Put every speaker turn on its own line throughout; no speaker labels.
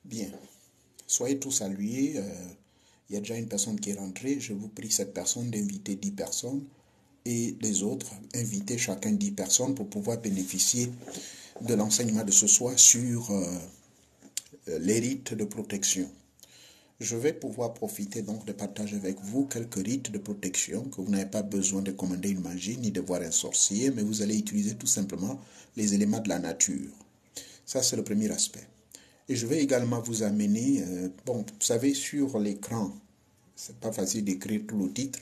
Bien, soyez tous salués. Il y a déjà une personne qui est rentrée. Je vous prie, cette personne, d'inviter 10 personnes et les autres, inviter chacun 10 personnes pour pouvoir bénéficier de l'enseignement de ce soir sur les rites de protection. Je vais pouvoir profiter donc de partager avec vous quelques rites de protection que vous n'avez pas besoin de commander une magie ni de voir un sorcier, mais vous allez utiliser tout simplement les éléments de la nature. Ça, c'est le premier aspect. Et je vais également vous amener, vous savez, sur l'écran, c'est pas facile d'écrire tout le titre.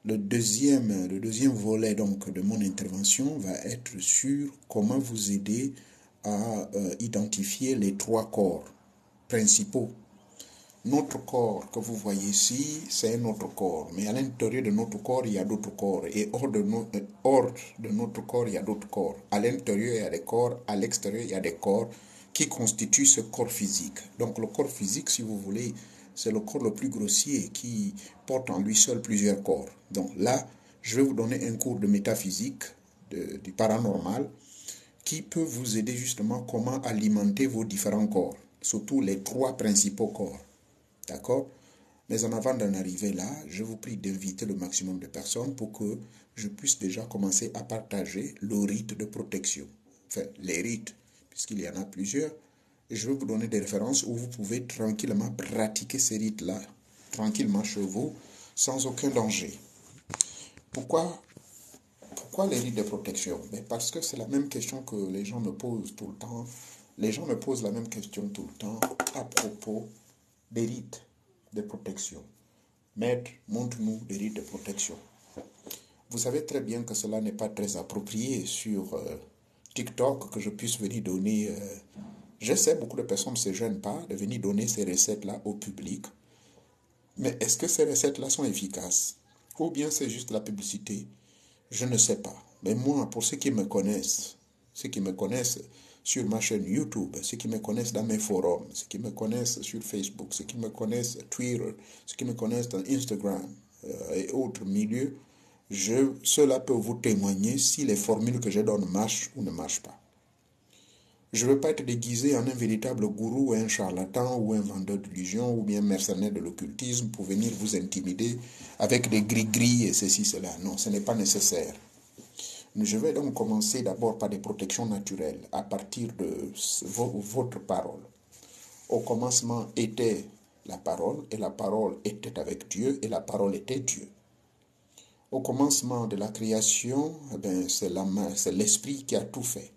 Le deuxième volet donc de mon intervention va être sur comment vous aider à identifier les 3 corps principaux. Notre corps que vous voyez ici, c'est notre corps. Mais à l'intérieur de notre corps, il y a d'autres corps. Et hors de notre corps, il y a d'autres corps. À l'intérieur, il y a des corps. À l'extérieur, il y a des corps qui constituent ce corps physique. Donc le corps physique, si vous voulez, c'est le corps le plus grossier qui porte en lui seul plusieurs corps. Donc là, je vais vous donner un cours de métaphysique, du paranormal, qui peut vous aider justement comment alimenter vos différents corps, surtout les 3 principaux corps. D'accord? Mais en avant d'en arriver là, je vous prie d'inviter le maximum de personnes pour que je puisse déjà commencer à partager le rite de protection. Enfin, les rites, puisqu'il y en a plusieurs. Et je vais vous donner des références où vous pouvez tranquillement pratiquer ces rites-là, tranquillement chez vous, sans aucun danger. Pourquoi les rites de protection? Parce que c'est la même question que les gens me posent tout le temps. Les gens me posent la même question tout le temps à propos des rites de protection. Maître, montre-nous des rites de protection. Vous savez très bien que cela n'est pas très approprié sur TikTok que je puisse venir donner. Je sais, beaucoup de personnes ne se gênent pas de venir donner ces recettes-là au public. Mais est-ce que ces recettes-là sont efficaces? Ou bien c'est juste la publicité? Je ne sais pas. Mais moi, pour ceux qui me connaissent sur ma chaîne YouTube, ceux qui me connaissent dans mes forums, ceux qui me connaissent sur Facebook, ceux qui me connaissent Twitter, ceux qui me connaissent dans Instagram et autres milieux, cela peut vous témoigner si les formules que je donne marchent ou ne marchent pas. Je ne veux pas être déguisé en un véritable gourou, un charlatan ou un vendeur d'illusions ou bien mercenaire de l'occultisme pour venir vous intimider avec des gris-gris et ceci, cela. Non, ce n'est pas nécessaire. Je vais donc commencer d'abord par des protections naturelles à partir de votre parole. Au commencement était la parole et la parole était avec Dieu et la parole était Dieu. Au commencement de la création, c'est l'esprit qui a tout fait.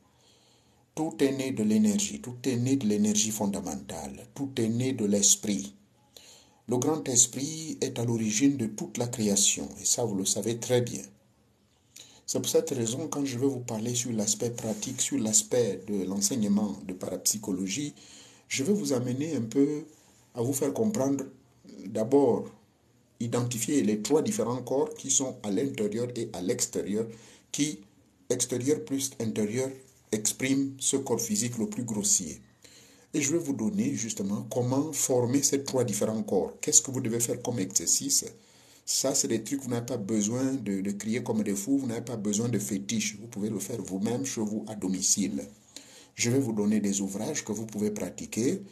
Tout est né de l'énergie, tout est né de l'énergie fondamentale, tout est né de l'esprit. Le grand esprit est à l'origine de toute la création et ça vous le savez très bien. C'est pour cette raison, quand je vais vous parler sur l'aspect pratique, sur l'aspect de l'enseignement de parapsychologie, je vais vous amener un peu à vous faire comprendre, d'abord, identifier les 3 différents corps qui sont à l'intérieur et à l'extérieur, qui, extérieur plus intérieur, expriment ce corps physique le plus grossier. Et je vais vous donner justement comment former ces 3 différents corps. Qu'est-ce que vous devez faire comme exercice? Ça, c'est des trucs, vous n'avez pas besoin de crier comme des fous, vous n'avez pas besoin de fétiches. Vous pouvez le faire vous-même chez vous à domicile. Je vais vous donner des ouvrages que vous pouvez pratiquer,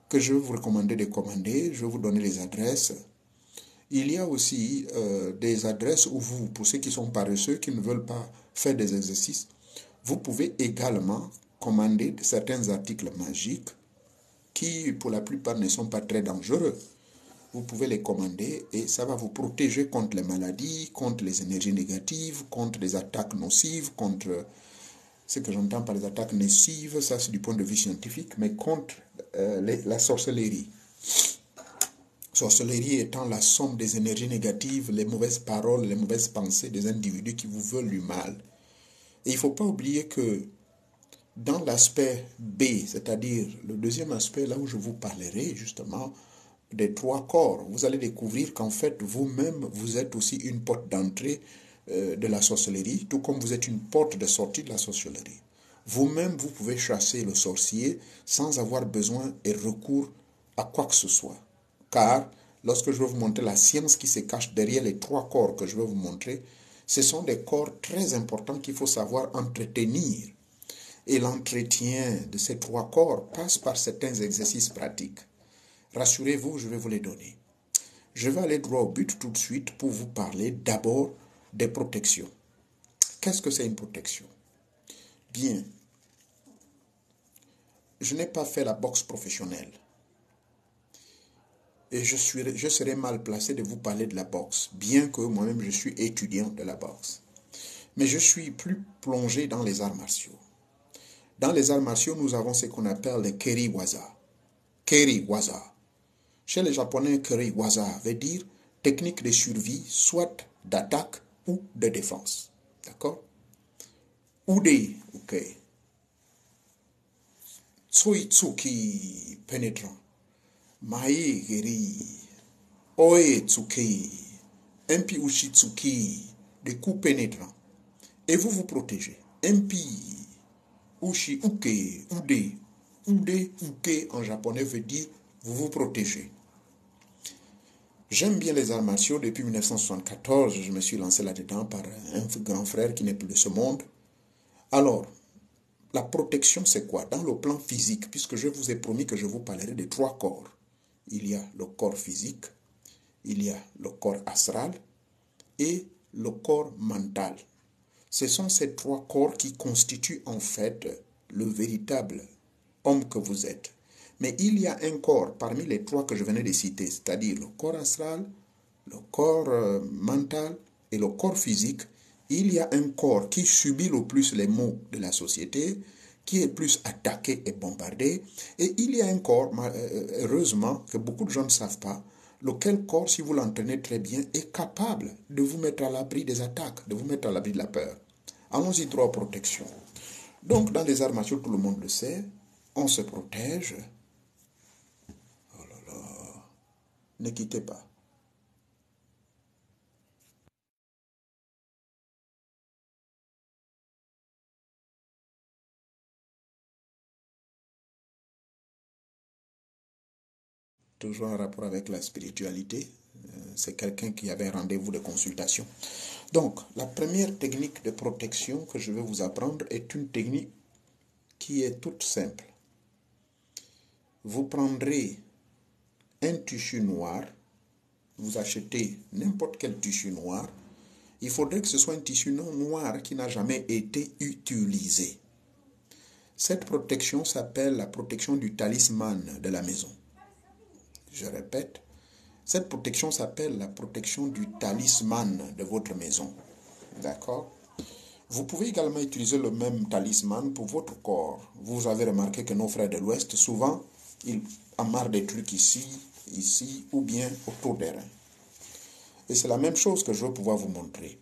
que je vais vous recommander de commander. Je vais vous donner les adresses. Il y a aussi des adresses où vous, pour ceux qui sont paresseux, qui ne veulent pas faire des exercices, vous pouvez également commander certains articles magiques qui, pour la plupart, ne sont pas très dangereux. Vous pouvez les commander et ça va vous protéger contre les maladies, contre les énergies négatives, contre les attaques nocives, contre ce que j'entends par les attaques nocives, ça c'est du point de vue scientifique, mais contre la sorcellerie. Sorcellerie étant la somme des énergies négatives, les mauvaises paroles, les mauvaises pensées des individus qui vous veulent du mal. Et il ne faut pas oublier que dans l'aspect B, c'est-à-dire le deuxième aspect, là où je vous parlerai justement des 3 corps, vous allez découvrir qu'en fait, vous-même, vous êtes aussi une porte d'entrée de la sorcellerie, tout comme vous êtes une porte de sortie de la sorcellerie. Vous-même, vous pouvez chasser le sorcier sans avoir besoin et recours à quoi que ce soit. Car, lorsque je vais vous montrer la science qui se cache derrière les 3 corps que je vais vous montrer, ce sont des corps très importants qu'il faut savoir entretenir. Et l'entretien de ces 3 corps passe par certains exercices pratiques. Rassurez-vous, je vais vous les donner. Je vais aller droit au but tout de suite pour vous parler d'abord des protections. Qu'est-ce que c'est une protection? Bien, je n'ai pas fait la boxe professionnelle. Et je serais mal placé de vous parler de la boxe, bien que moi-même je suis étudiant de la boxe. Mais je suis plus plongé dans les arts martiaux. Dans les arts martiaux, nous avons ce qu'on appelle le keri-waza. Keri-waza. Chez les Japonais, keri-waza veut dire technique de survie, soit d'attaque ou de défense. D'accord? Ude, ok. Tsuitsuki, pénétrant. Mae geri. Oe tsuki. Empi ushitsuki, des coups pénétrants. Et vous vous protégez. Empi ushi uke, ude. Ude, uke en japonais veut dire vous vous protégez. J'aime bien les arts martiaux. Depuis 1974, je me suis lancé là-dedans par un grand frère qui n'est plus de ce monde. Alors, la protection, c'est quoi? Dans le plan physique, puisque je vous ai promis que je vous parlerai de 3 corps. Il y a le corps physique, il y a le corps astral et le corps mental. Ce sont ces 3 corps qui constituent en fait le véritable homme que vous êtes. Mais il y a un corps parmi les 3 que je venais de citer, c'est-à-dire le corps astral, le corps mental et le corps physique. Il y a un corps qui subit le plus les maux de la société, qui est plus attaqué et bombardé. Et il y a un corps, heureusement, que beaucoup de gens ne savent pas, lequel corps, si vous l'entraînez très bien, est capable de vous mettre à l'abri des attaques, de vous mettre à l'abri de la peur. Allons-y, 3 protections. Donc, dans les arts martiaux, tout le monde le sait, on se protège. Oh là là, ne quittez pas. Toujours en rapport avec la spiritualité. C'est quelqu'un qui avait rendez-vous de consultation. Donc, la première technique de protection que je vais vous apprendre est une technique qui est toute simple. Vous prendrez un tissu noir, vous achetez n'importe quel tissu noir. Il faudrait que ce soit un tissu non noir qui n'a jamais été utilisé. Cette protection s'appelle la protection du talisman de la maison. Je répète, cette protection s'appelle la protection du talisman de votre maison. D'accord? Vous pouvez également utiliser le même talisman pour votre corps. Vous avez remarqué que nos frères de l'Ouest, souvent, ils amarrent des trucs ici, ici, ou bien autour des reins. Et c'est la même chose que je veux pouvoir vous montrer.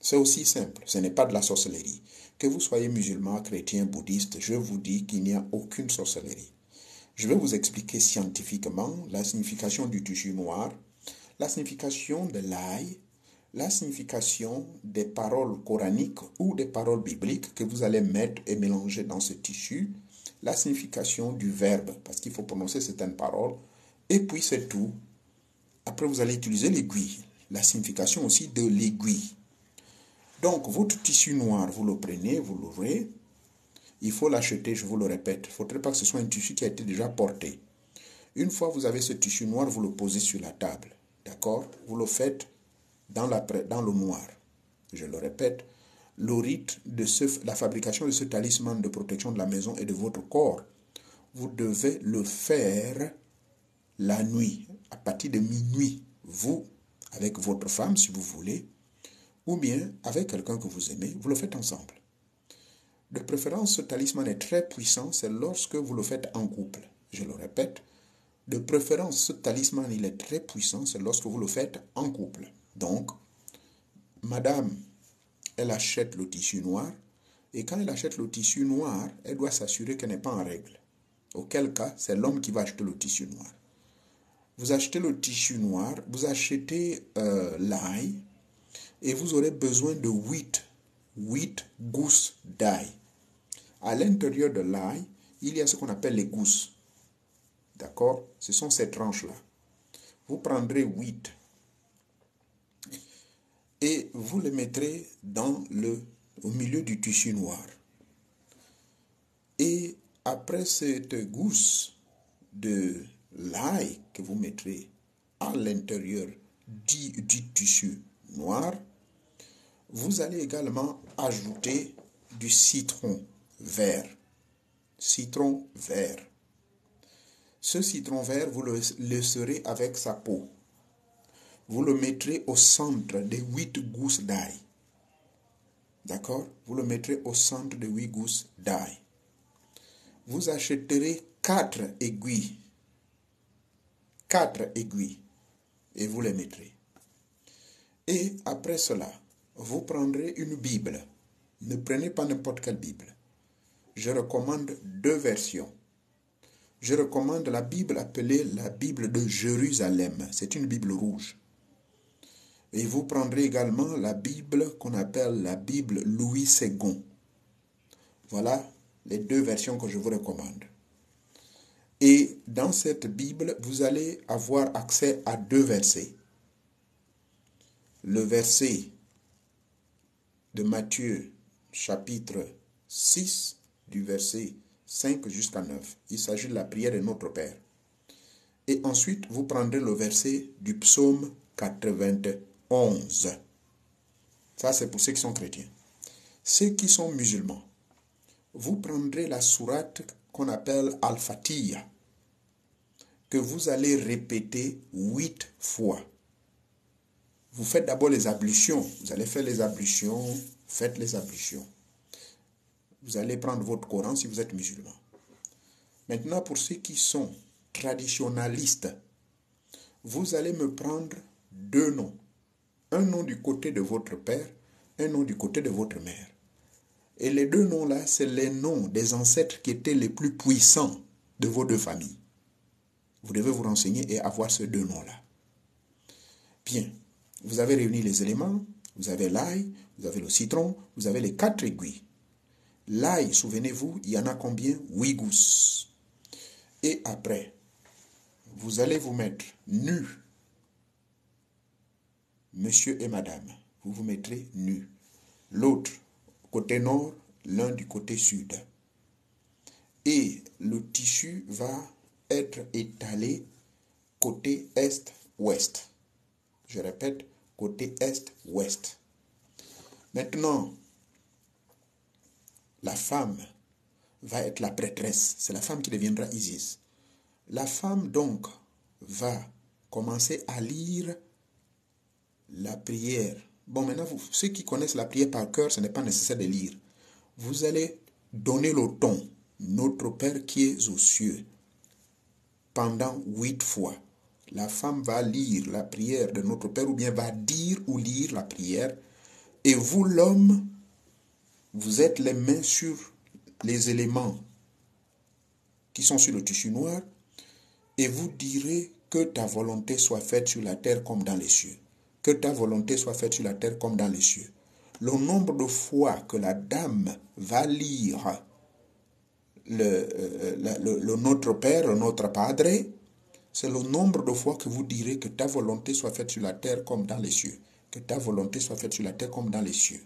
C'est aussi simple, ce n'est pas de la sorcellerie. Que vous soyez musulman, chrétien, bouddhiste, je vous dis qu'il n'y a aucune sorcellerie. Je vais vous expliquer scientifiquement la signification du tissu noir, la signification de l'ail, la signification des paroles coraniques ou des paroles bibliques que vous allez mettre et mélanger dans ce tissu, la signification du verbe, parce qu'il faut prononcer certaines paroles, et puis c'est tout. Après, vous allez utiliser l'aiguille, la signification aussi de l'aiguille. Donc, votre tissu noir, vous le prenez, vous l'ouvrez. Il faut l'acheter, je vous le répète. Il ne faudrait pas que ce soit un tissu qui a été déjà porté. Une fois que vous avez ce tissu noir, vous le posez sur la table. D'accord? Vous le faites dans le noir. Je le répète, le rite de la fabrication de ce talisman de protection de la maison et de votre corps, vous devez le faire la nuit, à partir de minuit. Vous, avec votre femme, si vous voulez, ou bien avec quelqu'un que vous aimez, vous le faites ensemble. De préférence, ce talisman est très puissant, c'est lorsque vous le faites en couple. Je le répète, de préférence, ce talisman, il est très puissant, c'est lorsque vous le faites en couple. Donc, madame, elle achète le tissu noir, et quand elle achète le tissu noir, elle doit s'assurer qu'elle n'est pas en règle. Auquel cas, c'est l'homme qui va acheter le tissu noir. Vous achetez le tissu noir, vous achetez l'ail, et vous aurez besoin de 8 gousses d'ail. À l'intérieur de l'ail, il y a ce qu'on appelle les gousses. D'accord? Ce sont ces tranches-là. Vous prendrez 8 et vous les mettrez au milieu du tissu noir. après cette gousse de l'ail que vous mettrez à l'intérieur du tissu noir, vous allez également ajouter du citron vert. Citron vert. Ce citron vert, vous le laisserez avec sa peau. Vous le mettrez au centre des 8 gousses d'ail. D'accord? Vous le mettrez au centre des 8 gousses d'ail. Vous achèterez 4 aiguilles. 4 aiguilles. Et vous les mettrez. Et après cela, vous prendrez une Bible. Ne prenez pas n'importe quelle Bible. Je recommande 2 versions. Je recommande la Bible appelée la Bible de Jérusalem. C'est une Bible rouge. Et vous prendrez également la Bible qu'on appelle la Bible Louis II. Voilà les 2 versions que je vous recommande. Et dans cette Bible, vous allez avoir accès à 2 versets. Le verset de Matthieu, chapitre 6, du verset 5 jusqu'à 9. Il s'agit de la prière de notre Père. Et ensuite, vous prendrez le verset du psaume 91. Ça, c'est pour ceux qui sont chrétiens. Ceux qui sont musulmans, vous prendrez la sourate qu'on appelle Al-Fatiha, que vous allez répéter 8 fois. Vous faites d'abord les ablutions. Vous allez faire les ablutions. Faites les ablutions. Vous allez prendre votre Coran si vous êtes musulman. Maintenant, pour ceux qui sont traditionalistes, vous allez me prendre 2 noms. Un nom du côté de votre père, un nom du côté de votre mère. Et les 2 noms-là, c'est les noms des ancêtres qui étaient les plus puissants de vos 2 familles. Vous devez vous renseigner et avoir ces 2 noms-là. Bien, vous avez réuni les éléments, vous avez l'ail, vous avez le citron, vous avez les 4 aiguilles. L'ail, souvenez-vous, il y en a combien? 8 gousses. Et après, vous allez vous mettre nus. Monsieur et madame, vous vous mettrez nus. L'autre, côté nord, l'un du côté sud. Et le tissu va être étalé côté est-ouest. Je répète, côté est-ouest. Maintenant, la femme va être la prêtresse. C'est la femme qui deviendra Isis. La femme, donc, va commencer à lire la prière. Bon, maintenant, ceux qui connaissent la prière par cœur, ce n'est pas nécessaire de lire. Vous allez donner le ton. Notre Père qui es aux cieux. Pendant 8 fois. La femme va lire la prière de notre Père ou bien va dire ou lire la prière. Et vous, l'homme, vous êtes les mains sur les éléments qui sont sur le tissu noir et vous direz que ta volonté soit faite sur la terre comme dans les cieux. Que ta volonté soit faite sur la terre comme dans les cieux. Le nombre de fois que la dame va lire le Notre Père, le Notre Padre, c'est le nombre de fois que vous direz que ta volonté soit faite sur la terre comme dans les cieux. Que ta volonté soit faite sur la terre comme dans les cieux.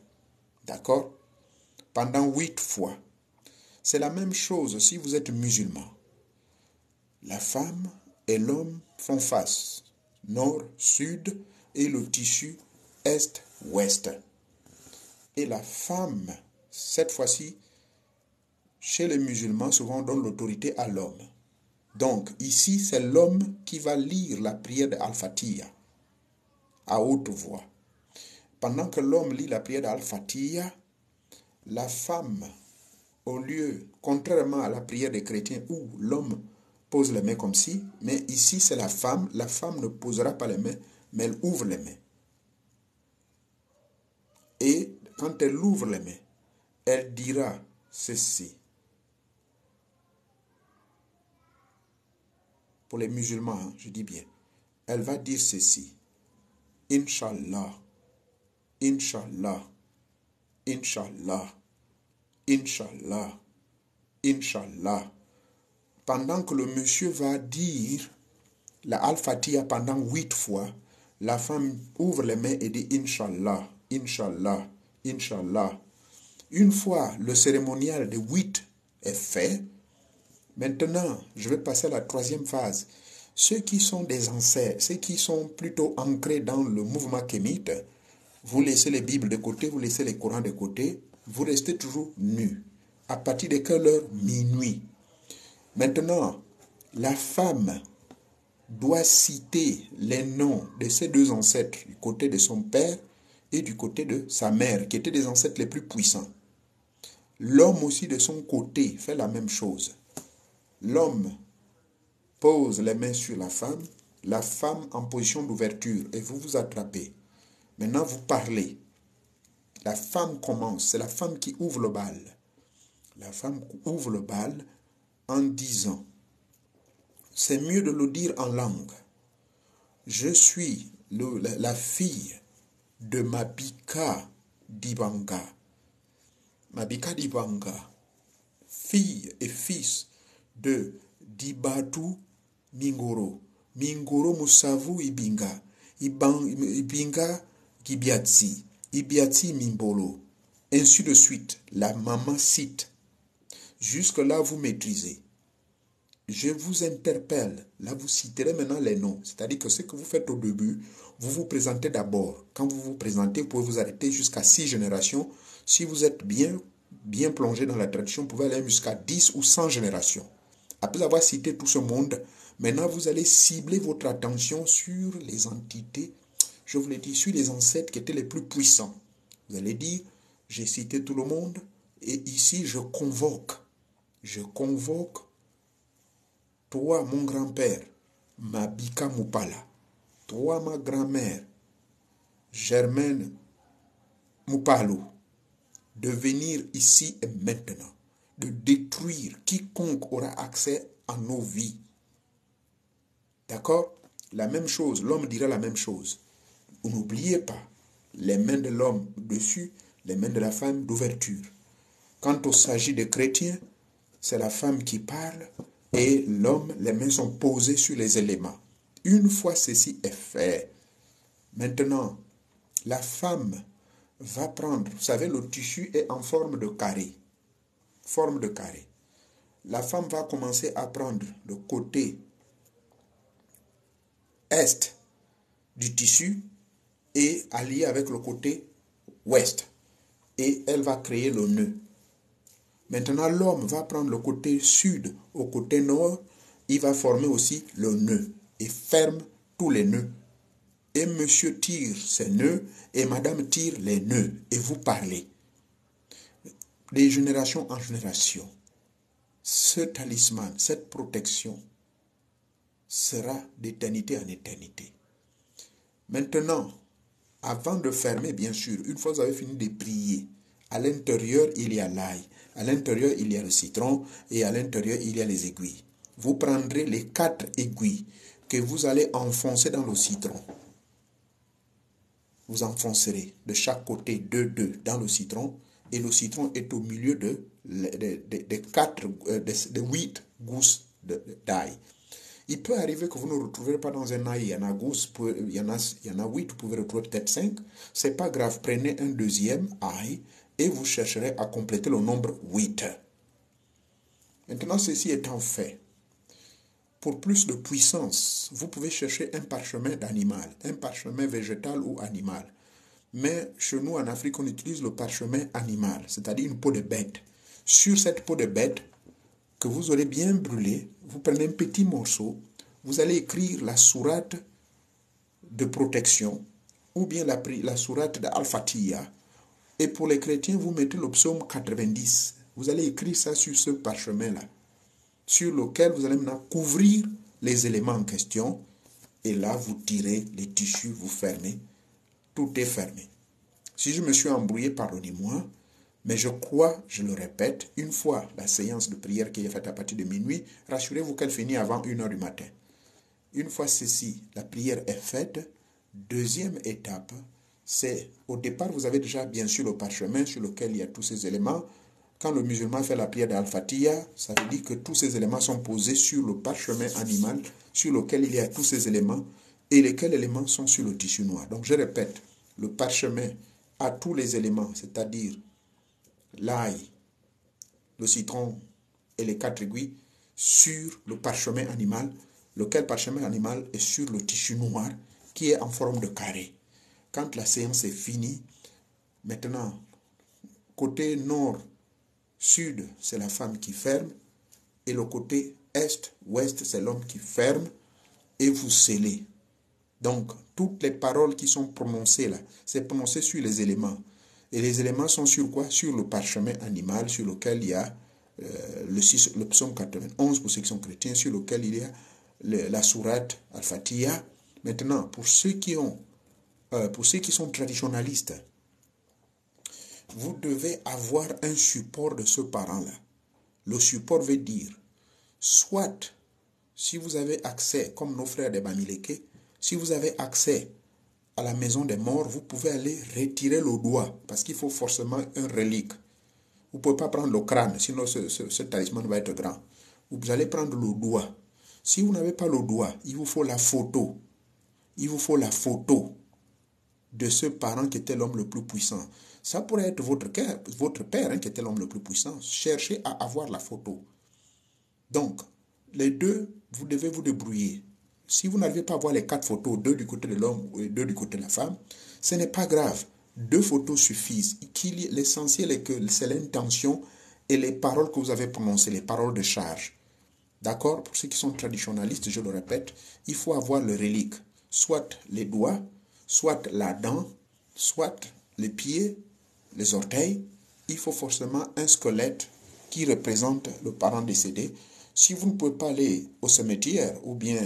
D'accord? Pendant 8 fois. C'est la même chose si vous êtes musulman. La femme et l'homme font face. Nord, sud et le tissu est, ouest. Et la femme, cette fois-ci, chez les musulmans, souvent donne l'autorité à l'homme. Donc, ici, c'est l'homme qui va lire la prière de Al-Fatiha à haute voix. Pendant que l'homme lit la prière de Al-Fatiha, la femme, au lieu, contrairement à la prière des chrétiens où l'homme pose les mains comme ci, mais ici c'est la femme ne posera pas les mains, mais elle ouvre les mains. Et quand elle ouvre les mains, elle dira ceci. Pour les musulmans, hein, je dis bien, elle va dire ceci. Inch'Allah, Inch'Allah, Inch'Allah, Inch'Allah, Inch'Allah. Pendant que le monsieur va dire la Al-Fatiha pendant 8 fois, la femme ouvre les mains et dit Inch'Allah, Inch'Allah, Inch'Allah. Une fois le cérémonial de 8 est fait, Maintenant, je vais passer à la troisième phase. Ceux qui sont des ancêtres, ceux qui sont plutôt ancrés dans le mouvement kémite, vous laissez les Bibles de côté, vous laissez les Corans de côté, vous restez toujours nus. À partir de quelle heure? Minuit. Maintenant, la femme doit citer les noms de ses deux ancêtres, du côté de son père et du côté de sa mère, qui étaient des ancêtres les plus puissants. L'homme aussi de son côté fait la même chose. L'homme pose les mains sur la femme en position d'ouverture, et vous vous attrapez. Maintenant, vous parlez. La femme commence, c'est la femme qui ouvre le bal. La femme ouvre le bal en disant, c'est mieux de le dire en langue. Je suis la fille de Mabika Dibanga. Mabika Dibanga, fille et fils de Dibatu Mingoro. Mingoro Musavu Ibinga. Ibinga Gibiatsi. Ibiati Mimbolo. Ainsi de suite. La maman cite. Jusque-là, vous maîtrisez. Je vous interpelle. Là, vous citerez maintenant les noms. C'est-à-dire que ce que vous faites au début, vous vous présentez d'abord. Quand vous vous présentez, vous pouvez vous arrêter jusqu'à 6 générations. Si vous êtes bien plongé dans la tradition, vous pouvez aller jusqu'à 10 ou 100 générations. Après avoir cité tout ce monde, maintenant, vous allez cibler votre attention sur les entités, je vous l'ai dit, sur les ancêtres qui étaient les plus puissants. Vous allez dire, j'ai cité tout le monde, et ici, je convoque toi, mon grand-père, Mabika Mupala, toi, ma grand-mère, Germaine Mupalo, de venir ici et maintenant, de détruire quiconque aura accès à nos vies. D'accord? La même chose, l'homme dira la même chose. N'oubliez pas, les mains de l'homme dessus, les mains de la femme d'ouverture. Quand il s'agit de chrétiens, c'est la femme qui parle et l'homme, les mains sont posées sur les éléments. Une fois ceci est fait, maintenant, la femme va prendre, vous savez, le tissu est en forme de carré. Forme de carré. La femme va commencer à prendre le côté est du tissu et allier avec le côté ouest. Et elle va créer le nœud. Maintenant, l'homme va prendre le côté sud au côté nord. Il va former aussi le nœud et ferme tous les nœuds. Et monsieur tire ses nœuds et madame tire les nœuds. Et vous parlez. De génération en génération, ce talisman, cette protection sera d'éternité en éternité. Maintenant, avant de fermer, bien sûr, une fois que vous avez fini de prier, à l'intérieur, il y a l'ail, à l'intérieur, il y a le citron et à l'intérieur, il y a les aiguilles. Vous prendrez les 4 aiguilles que vous allez enfoncer dans le citron. Vous enfoncerez de chaque côté 2 dans le citron et le citron est au milieu de 8 gousses d'ail. Il peut arriver que vous ne retrouverez pas dans un ail, il y en a 8, vous pouvez retrouver peut-être 5. Ce n'est pas grave, prenez un deuxième ail et vous chercherez à compléter le nombre 8. Maintenant, ceci étant fait, pour plus de puissance, vous pouvez chercher un parchemin d'animal, un parchemin végétal ou animal. Mais chez nous en Afrique, on utilise le parchemin animal, c'est-à-dire une peau de bête. Sur cette peau de bête, que vous aurez bien brûlé, vous prenez un petit morceau, vous allez écrire la sourate de protection ou bien la sourate d'Al-Fatiha. Et pour les chrétiens, vous mettez le psaume 90. Vous allez écrire ça sur ce parchemin-là, sur lequel vous allez maintenant couvrir les éléments en question. Et là, vous tirez les tissus, vous fermez. Tout est fermé. Si je me suis embrouillé, pardonnez-moi. Mais je crois, je le répète, une fois la séance de prière qui est faite à partir de minuit, rassurez-vous qu'elle finit avant 1h du matin. Une fois ceci, la prière est faite. Deuxième étape, c'est au départ, vous avez déjà bien sûr le parchemin sur lequel il y a tous ces éléments. Quand le musulman fait la prière d'Al-Fatiha, ça veut dire que tous ces éléments sont posés sur le parchemin animal sur lequel il y a tous ces éléments et lesquels éléments sont sur le tissu noir. Donc je répète, le parchemin a tous les éléments, c'est-à-dire l'ail, le citron et les 4 aiguilles. sur le parchemin animal, lequel parchemin animal est sur le tissu noir qui est en forme de carré. Quand la séance est finie, maintenant, côté nord, sud, c'est la femme qui ferme, et le côté est, ouest, c'est l'homme qui ferme, et vous scellez. Donc, toutes les paroles qui sont prononcées là, c'est prononcé sur les éléments. Et les éléments sont sur quoi? Sur le parchemin animal, sur lequel il y a le psaume 91 pour ceux qui sont chrétiens, sur lequel il y a la sourate Al-Fatiha. Maintenant, pour ceux qui sont traditionalistes, vous devez avoir un support de ce parent-là. Le support veut dire, soit, si vous avez accès, comme nos frères des Bamileke, si vous avez accès à la maison des morts, vous pouvez aller retirer le doigt, parce qu'il faut forcément un relique. Vous ne pouvez pas prendre le crâne, sinon ce talisman va être grand. Vous allez prendre le doigt. Si vous n'avez pas le doigt, il vous faut la photo. Il vous faut la photo de ce parent qui était l'homme le plus puissant. Ça pourrait être votre père qui était l'homme le plus puissant. Cherchez à avoir la photo. Donc, les deux, vous devez vous débrouiller. Si vous n'arrivez pas à voir les 4 photos, 2 du côté de l'homme et 2 du côté de la femme, ce n'est pas grave. 2 photos suffisent. L'essentiel est que c'est l'intention et les paroles que vous avez prononcées, les paroles de charge. D'accord? Pour ceux qui sont traditionalistes, je le répète, il faut avoir le relique. Soit les doigts, soit la dent, soit les pieds, les orteils. Il faut forcément un squelette qui représente le parent décédé. Si vous ne pouvez pas aller au cimetière ou bien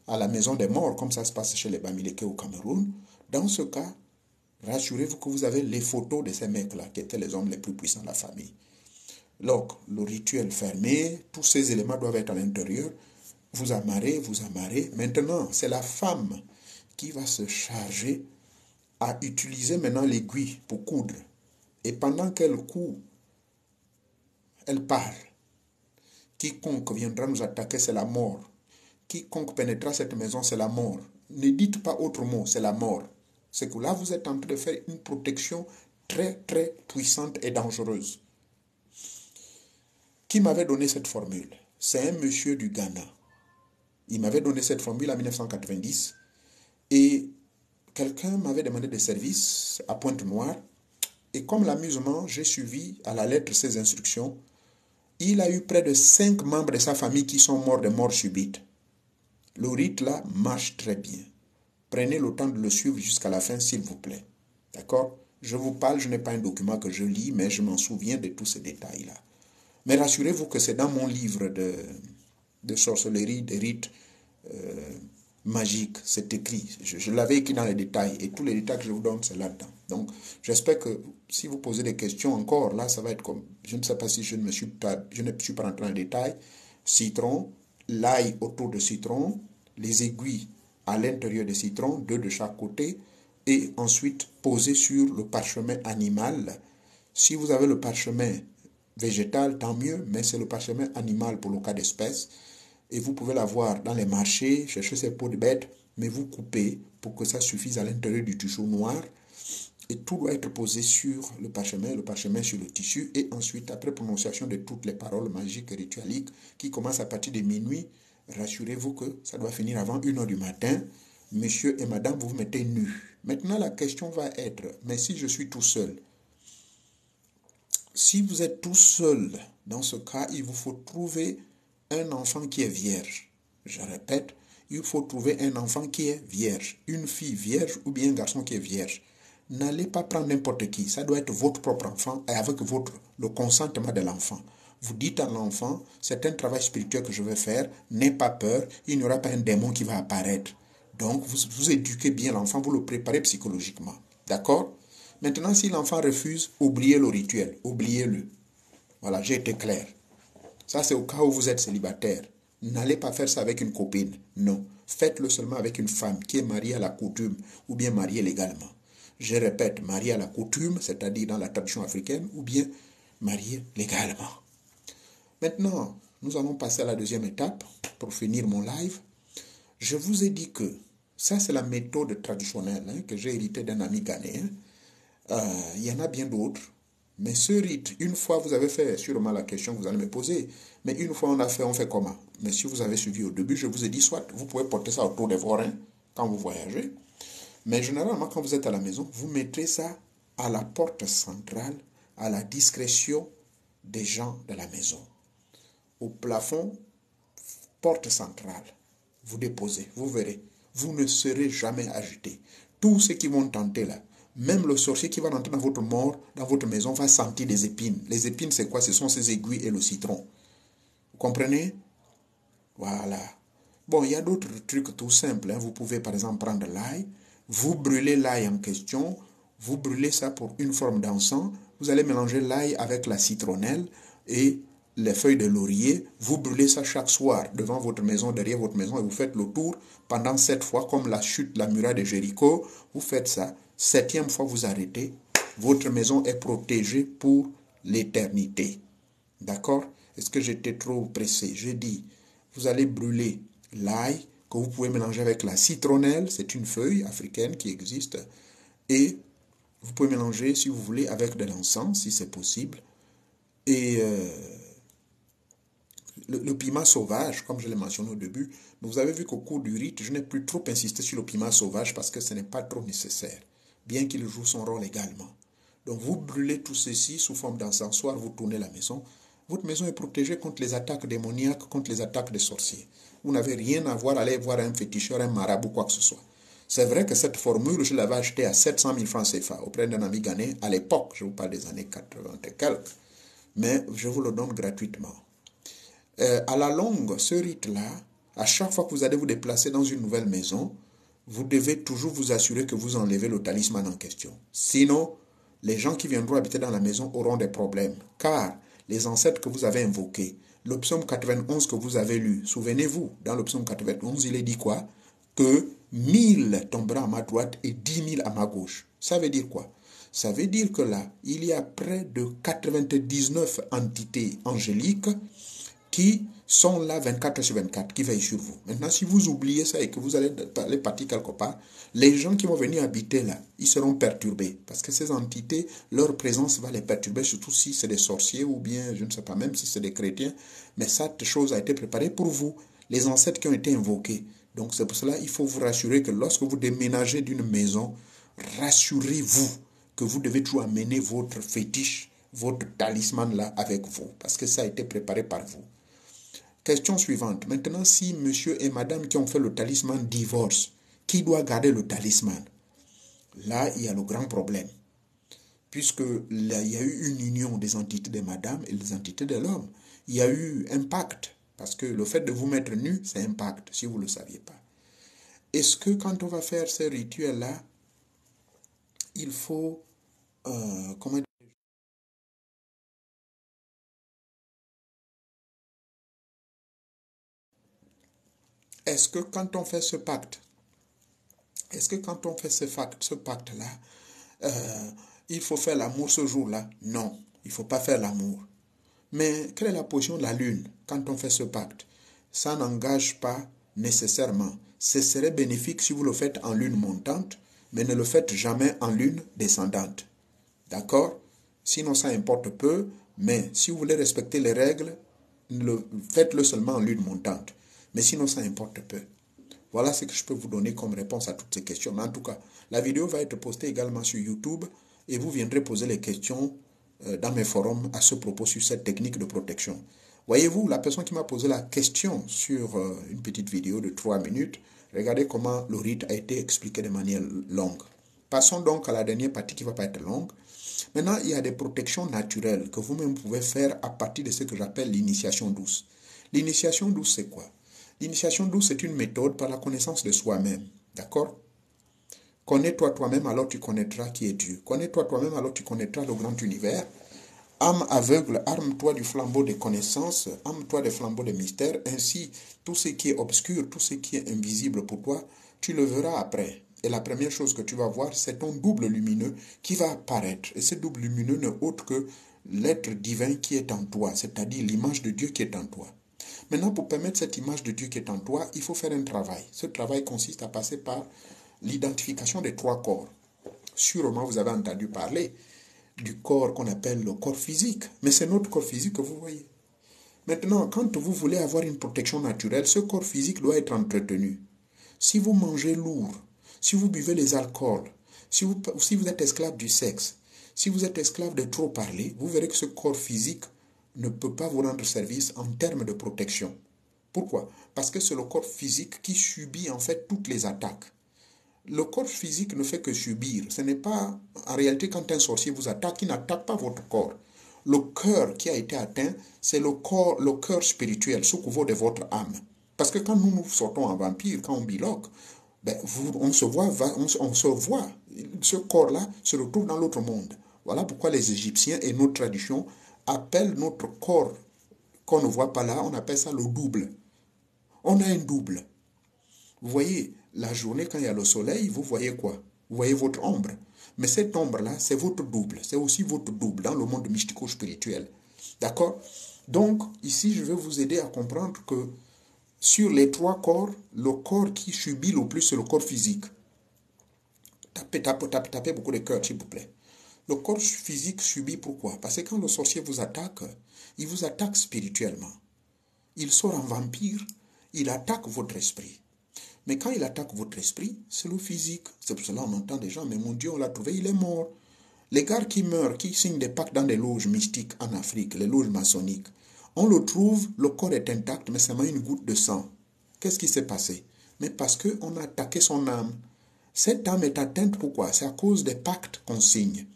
à la maison des morts, comme ça se passe chez les Bamileke au Cameroun, dans ce cas, rassurez-vous que vous avez les photos de ces mecs-là, qui étaient les hommes les plus puissants de la famille. Donc, le rituel fermé, tous ces éléments doivent être à l'intérieur. Vous amarrez, vous amarrez. Maintenant, c'est la femme qui va se charger à utiliser maintenant l'aiguille pour coudre. Et pendant qu'elle coud, elle parle. Quiconque viendra nous attaquer, c'est la mort. Quiconque pénétrera cette maison, c'est la mort. Ne dites pas autre mot, c'est la mort. C'est que là, vous êtes en train de faire une protection très, très puissante et dangereuse. Qui m'avait donné cette formule? C'est un monsieur du Ghana. Il m'avait donné cette formule en 1990 et quelqu'un m'avait demandé des services à Pointe-Noire et comme l'amusement, j'ai suivi à la lettre ses instructions. Il a eu près de 5 membres de sa famille qui sont morts de mort subite. Le rite là marche très bien. Prenez le temps de le suivre jusqu'à la fin s'il vous plaît. D'accord? Je vous parle, je n'ai pas un document que je lis, mais je m'en souviens de tous ces détails-là. Mais rassurez-vous que c'est dans mon livre de sorcellerie, de rites magiques, c'est écrit. Je l'avais écrit dans les détails et tous les détails que je vous donne, c'est là-dedans. Donc, j'espère que si vous posez des questions encore, là, ça va être comme, je ne sais pas si je ne suis pas rentré dans les détails. Citron, l'ail autour de citron, les aiguilles à l'intérieur des citrons, 2 de chaque côté, et ensuite poser sur le parchemin animal. Si vous avez le parchemin végétal, tant mieux, mais c'est le parchemin animal pour le cas d'espèce. Et vous pouvez l'avoir dans les marchés, chercher ces peaux de bête, mais vous coupez pour que ça suffise à l'intérieur du tissu noir. Et tout doit être posé sur le parchemin sur le tissu. Et ensuite, après prononciation de toutes les paroles magiques et ritualiques qui commencent à partir de minuit, rassurez-vous que ça doit finir avant 1h du matin. Monsieur et madame, vous vous mettez nus. Maintenant, la question va être, mais si je suis tout seul? Si vous êtes tout seul, dans ce cas, il vous faut trouver un enfant qui est vierge. Je répète, il faut trouver un enfant qui est vierge. Une fille vierge ou bien un garçon qui est vierge. N'allez pas prendre n'importe qui. Ça doit être votre propre enfant et avec le consentement de l'enfant. Vous dites à l'enfant, c'est un travail spirituel que je vais faire, n'aie pas peur, il n'y aura pas un démon qui va apparaître. Donc, vous éduquez bien l'enfant, vous le préparez psychologiquement. D'accord? Maintenant, si l'enfant refuse, oubliez le rituel, oubliez-le. Voilà, j'ai été clair. Ça, c'est au cas où vous êtes célibataire. N'allez pas faire ça avec une copine. Non. Faites-le seulement avec une femme qui est mariée à la coutume ou bien mariée légalement. Je répète, mariée à la coutume, c'est-à-dire dans la tradition africaine, ou bien mariée légalement. Maintenant, nous allons passer à la deuxième étape pour finir mon live. Je vous ai dit que ça, c'est la méthode traditionnelle que j'ai héritée d'un ami ghanéen. Il y en a bien d'autres, Mais ce rite, une fois vous avez fait, sûrement la question que vous allez me poser, mais une fois on fait comment? Mais si vous avez suivi au début, je vous ai dit, soit vous pouvez porter ça autour de vos reins quand vous voyagez, mais généralement quand vous êtes à la maison, vous mettez ça à la porte centrale, à la discrétion des gens de la maison. Au plafond, porte centrale, vous déposez, vous verrez, vous ne serez jamais agité. Tous ceux qui vont tenter là, même le sorcier qui va rentrer dans votre mort, dans votre maison, va sentir des épines. Les épines, c'est quoi? Ce sont ces aiguilles et le citron. Vous comprenez? Voilà. Bon, il y a d'autres trucs tout simples. Hein. Vous pouvez par exemple prendre l'ail, vous brûlez l'ail en question, vous brûlez ça pour une forme d'encens, vous allez mélanger l'ail avec la citronnelle et les feuilles de laurier, vous brûlez ça chaque soir devant votre maison, derrière votre maison, et vous faites le tour pendant 7 fois, comme la chute, la muraille de Jéricho, vous faites ça, 7e fois vous arrêtez, votre maison est protégée pour l'éternité. D'accord? Est-ce que j'étais trop pressé? J'ai dit, vous allez brûler l'ail, que vous pouvez mélanger avec la citronnelle, c'est une feuille africaine qui existe, et vous pouvez mélanger, si vous voulez, avec de l'encens, si c'est possible, et le piment sauvage, comme je l'ai mentionné au début, vous avez vu qu'au cours du rite, je n'ai plus trop insisté sur le piment sauvage parce que ce n'est pas trop nécessaire, bien qu'il joue son rôle également. Donc vous brûlez tout ceci sous forme d'encensoir, vous tournez la maison. Votre maison est protégée contre les attaques démoniaques, contre les attaques des sorciers. Vous n'avez rien à voir à aller voir un féticheur, un marabout, quoi que ce soit. C'est vrai que cette formule, je l'avais achetée à 700 000 francs CFA auprès d'un ami ghanéen à l'époque, je vous parle des années 80 et quelques, mais je vous le donne gratuitement. À la longue, ce rite-là, à chaque fois que vous allez vous déplacer dans une nouvelle maison, vous devez toujours vous assurer que vous enlevez le talisman en question. Sinon, les gens qui viendront habiter dans la maison auront des problèmes. Car les ancêtres que vous avez invoqués, le psaume 91 que vous avez lu, souvenez-vous, dans le psaume 91, il est dit quoi? Que 1000 tomberont à ma droite et 10 000 à ma gauche. Ça veut dire quoi? Ça veut dire que là, il y a près de 99 entités angéliques qui sont là 24 sur 24, qui veillent sur vous. Maintenant, si vous oubliez ça et que vous allez partir quelque part, les gens qui vont venir habiter là, ils seront perturbés. Parce que ces entités, leur présence va les perturber, surtout si c'est des sorciers ou bien, je ne sais pas, même si c'est des chrétiens. Mais cette chose a été préparée pour vous, les ancêtres qui ont été invoqués. Donc c'est pour cela qu'il faut vous rassurer que lorsque vous déménagez d'une maison, rassurez-vous que vous devez toujours amener votre fétiche, votre talisman là avec vous. Parce que ça a été préparé par vous. Question suivante. Maintenant, si monsieur et madame qui ont fait le talisman divorcent, qui doit garder le talisman? Là, il y a le grand problème. Puisque là, il y a eu une union des entités de madame et des entités de l'homme. Il y a eu un pacte. Parce que le fait de vous mettre nu, c'est un pacte, si vous ne le saviez pas. Est-ce que quand on va faire ces rituels-là, il faut... comment dire? Est-ce que quand on fait ce pacte, ce pacte-là, il faut faire l'amour ce jour-là? Non, il ne faut pas faire l'amour. Mais quelle est la position de la lune quand on fait ce pacte? Ça n'engage pas nécessairement. Ce serait bénéfique si vous le faites en lune montante, mais ne le faites jamais en lune descendante. D'accord? Sinon, ça importe peu, mais si vous voulez respecter les règles, faites-le seulement en lune montante. Mais sinon, ça importe peu. Voilà ce que je peux vous donner comme réponse à toutes ces questions. Mais en tout cas, la vidéo va être postée également sur YouTube et vous viendrez poser les questions dans mes forums à ce propos sur cette technique de protection. Voyez-vous, la personne qui m'a posé la question sur une petite vidéo de 3 minutes, regardez comment le rite a été expliqué de manière longue. Passons donc à la dernière partie qui ne va pas être longue. Maintenant, il y a des protections naturelles que vous-même pouvez faire à partir de ce que j'appelle l'initiation douce. L'initiation douce, c'est quoi? L'initiation douce, c'est une méthode par la connaissance de soi-même. D'accord? Connais-toi toi-même, alors tu connaîtras qui est Dieu. Connais-toi toi-même, alors tu connaîtras le grand univers. Âme aveugle, arme-toi du flambeau des connaissances, arme-toi des flambeaux des mystères. Ainsi, tout ce qui est obscur, tout ce qui est invisible pour toi, tu le verras après. Et la première chose que tu vas voir, c'est ton double lumineux qui va apparaître. Et ce double lumineux n'est autre que l'être divin qui est en toi, c'est-à-dire l'image de Dieu qui est en toi. Maintenant, pour permettre cette image de Dieu qui est en toi, il faut faire un travail. Ce travail consiste à passer par l'identification des 3 corps. Sûrement, vous avez entendu parler du corps qu'on appelle le corps physique. Mais c'est notre corps physique que vous voyez. Maintenant, quand vous voulez avoir une protection naturelle, ce corps physique doit être entretenu. Si vous mangez lourd, si vous buvez les alcools, si vous êtes esclave du sexe, si vous êtes esclave de trop parler, vous verrez que ce corps physique ne peut pas vous rendre service en termes de protection. Pourquoi? Parce que c'est le corps physique qui subit en fait toutes les attaques. Le corps physique ne fait que subir. Ce n'est pas, en réalité, quand un sorcier vous attaque, il n'attaque pas votre corps. Le cœur qui a été atteint, c'est le cœur spirituel, ce couvert de votre âme. Parce que quand nous sortons en vampire, quand on biloque, ben, on se voit, ce corps-là se retrouve dans l'autre monde. Voilà pourquoi les Égyptiens et nos traditions appellent notre corps qu'on ne voit pas là, on appelle ça le double. On a un double. Vous voyez, la journée, quand il y a le soleil, vous voyez quoi? Vous voyez votre ombre. Mais cette ombre-là, c'est votre double. C'est aussi votre double dans le monde mystico-spirituel. D'accord? Donc, ici, je vais vous aider à comprendre que sur les trois corps, le corps qui subit le plus, c'est le corps physique. Tapez beaucoup de cœurs, s'il vous plaît. Le corps physique subit pourquoi? Parce que quand le sorcier vous attaque, il vous attaque spirituellement. Il sort en vampire, il attaque votre esprit. Mais quand il attaque votre esprit, c'est le physique. C'est pour cela qu'on entend des gens, mais mon Dieu, on l'a trouvé, il est mort. Les gars qui meurent, qui signent des pactes dans des loges mystiques en Afrique, les loges maçonniques, on le trouve, le corps est intact, mais seulement une goutte de sang. Qu'est-ce qui s'est passé? Mais parce qu'on a attaqué son âme. Cette âme est atteinte, pourquoi? C'est à cause des pactes qu'on signe.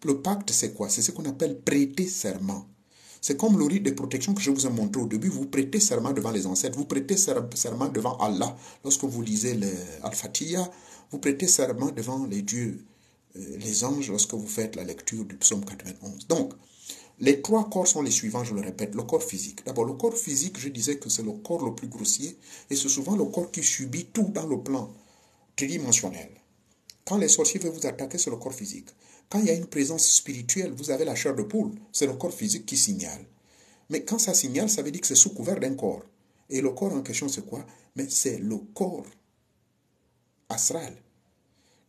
Le pacte, c'est quoi? C'est ce qu'on appelle prêter serment. C'est comme le rite de protection que je vous ai montré au début. Vous prêtez serment devant les ancêtres, vous prêtez serment devant Allah. Lorsque vous lisez l'Al-Fatiha, vous prêtez serment devant les dieux, les anges, lorsque vous faites la lecture du psaume 91. Donc, les trois corps sont les suivants, je le répète. Le corps physique. D'abord, le corps physique, je disais que c'est le corps le plus grossier et c'est souvent le corps qui subit tout dans le plan tridimensionnel. Quand les sorciers veulent vous attaquer, c'est le corps physique. Quand il y a une présence spirituelle, vous avez la chair de poule, c'est le corps physique qui signale. Mais quand ça signale, ça veut dire que c'est sous couvert d'un corps. Et le corps en question, c'est quoi? Mais c'est le corps astral.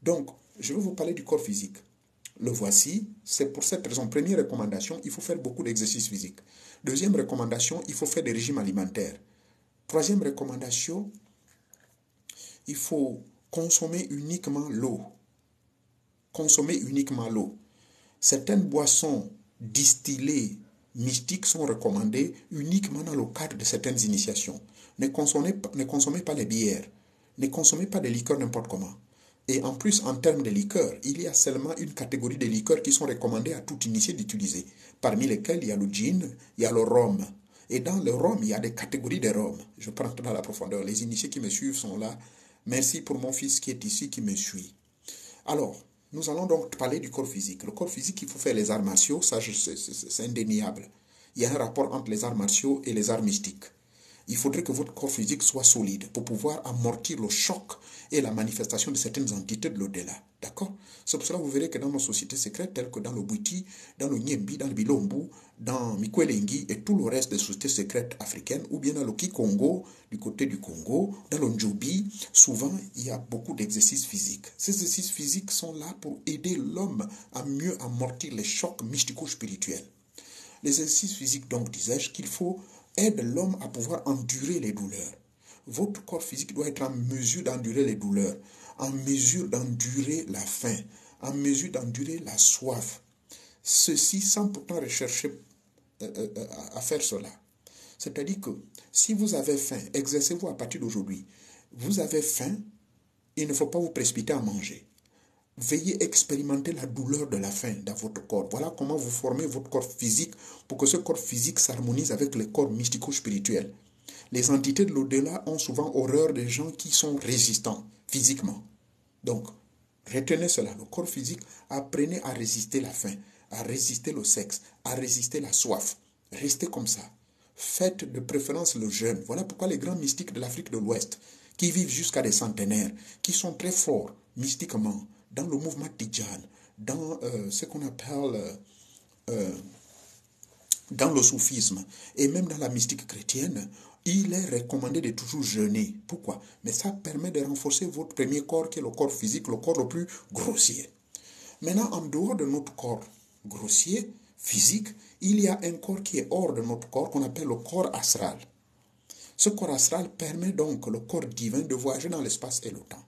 Donc, je vais vous parler du corps physique. Le voici, c'est pour cette raison. Première recommandation, il faut faire beaucoup d'exercices physiques. Deuxième recommandation, il faut faire des régimes alimentaires. Troisième recommandation, il faut consommer uniquement l'eau. Consommer uniquement l'eau. Certaines boissons distillées mystiques sont recommandées uniquement dans le cadre de certaines initiations. Ne consommez pas les bières. Ne consommez pas des liqueurs n'importe comment. Et en plus, en termes de liqueurs, il y a seulement une catégorie de liqueurs qui sont recommandées à tout initié d'utiliser. Parmi lesquelles, il y a le gin, il y a le rhum. Et dans le rhum, il y a des catégories de rhum. Je prends tout dans la profondeur. Les initiés qui me suivent sont là. Merci pour mon fils qui est ici, qui me suit. Alors, nous allons donc parler du corps physique. Le corps physique, il faut faire les arts martiaux, ça c'est indéniable. Il y a un rapport entre les arts martiaux et les arts mystiques. Il faudrait que votre corps physique soit solide pour pouvoir amortir le choc et la manifestation de certaines entités de l'au-delà. D'accord? C'est pour cela que vous verrez que dans nos sociétés secrètes, telles que dans le Bwiti, dans le Nyembi, dans le Bilombu, dans Mikwelengi et tout le reste des sociétés secrètes africaines, ou bien dans le Kikongo, du côté du Congo, dans le Njobi, souvent il y a beaucoup d'exercices physiques. Ces exercices physiques sont là pour aider l'homme à mieux amortir les chocs mystico-spirituels. Les exercices physiques, donc, disais-je, qu'il faut aider l'homme à pouvoir endurer les douleurs. Votre corps physique doit être en mesure d'endurer les douleurs, en mesure d'endurer la faim, en mesure d'endurer la soif. Ceci sans pourtant rechercher à faire cela. C'est-à-dire que si vous avez faim, exercez-vous à partir d'aujourd'hui. Vous avez faim, il ne faut pas vous précipiter à manger. Veuillez expérimenter la douleur de la faim dans votre corps. Voilà comment vous formez votre corps physique pour que ce corps physique s'harmonise avec le corps mystico-spirituel. Les entités de l'au-delà ont souvent horreur des gens qui sont résistants physiquement. Donc, retenez cela. Le corps physique, apprenez à résister la faim, à résister le sexe, à résister la soif. Restez comme ça. Faites de préférence le jeûne. Voilà pourquoi les grands mystiques de l'Afrique de l'Ouest, qui vivent jusqu'à des centenaires, qui sont très forts mystiquement, dans le mouvement Tidjan, dans ce qu'on appelle dans le soufisme et même dans la mystique chrétienne, il est recommandé de toujours jeûner. Pourquoi? Mais ça permet de renforcer votre premier corps qui est le corps physique, le corps le plus grossier. Maintenant, en dehors de notre corps, grossier, physique, il y a un corps qui est hors de notre corps qu'on appelle le corps astral. Ce corps astral permet donc le corps divin de voyager dans l'espace et le temps.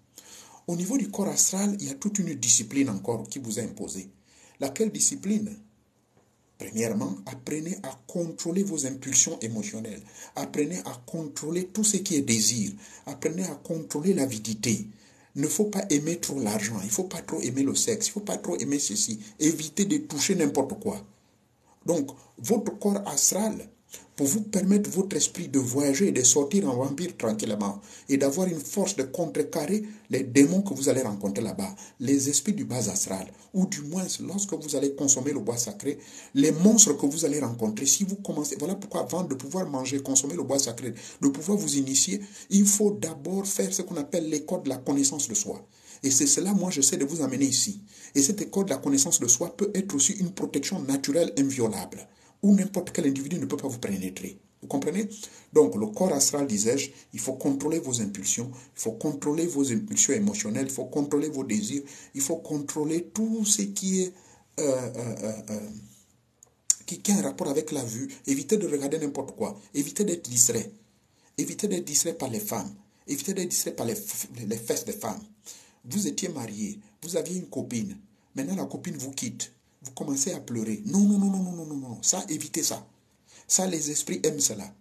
Au niveau du corps astral, il y a toute une discipline encore qui vous est imposée. Laquelle discipline? Premièrement, apprenez à contrôler vos impulsions émotionnelles. Apprenez à contrôler tout ce qui est désir. Apprenez à contrôler l'avidité. Il ne faut pas aimer trop l'argent. Il ne faut pas trop aimer le sexe. Il ne faut pas trop aimer ceci. Évitez de toucher n'importe quoi. Donc, votre corps astral, pour vous permettre votre esprit de voyager et de sortir en vampire tranquillement et d'avoir une force de contrecarrer les démons que vous allez rencontrer là-bas, les esprits du bas astral, ou du moins lorsque vous allez consommer le bois sacré, les monstres que vous allez rencontrer, si vous commencez, voilà pourquoi avant de pouvoir manger, consommer le bois sacré, de pouvoir vous initier, il faut d'abord faire ce qu'on appelle l'école de la connaissance de soi. Et c'est cela, moi, j'essaie de vous amener ici. Et cette école de la connaissance de soi peut être aussi une protection naturelle inviolable, où n'importe quel individu ne peut pas vous pénétrer. Vous comprenez? Donc, le corps astral, disais-je, il faut contrôler vos impulsions, il faut contrôler vos impulsions émotionnelles, il faut contrôler vos désirs, il faut contrôler tout ce qui est qui a un rapport avec la vue. Évitez de regarder n'importe quoi. Évitez d'être distrait. Évitez d'être distrait par les femmes. Évitez d'être distrait par les fesses des femmes. Vous étiez marié, vous aviez une copine. Maintenant, la copine vous quitte. Vous commencez à pleurer. Non, non, non, non, non, non, non, non. Ça, évitez ça. Ça, les esprits aiment cela.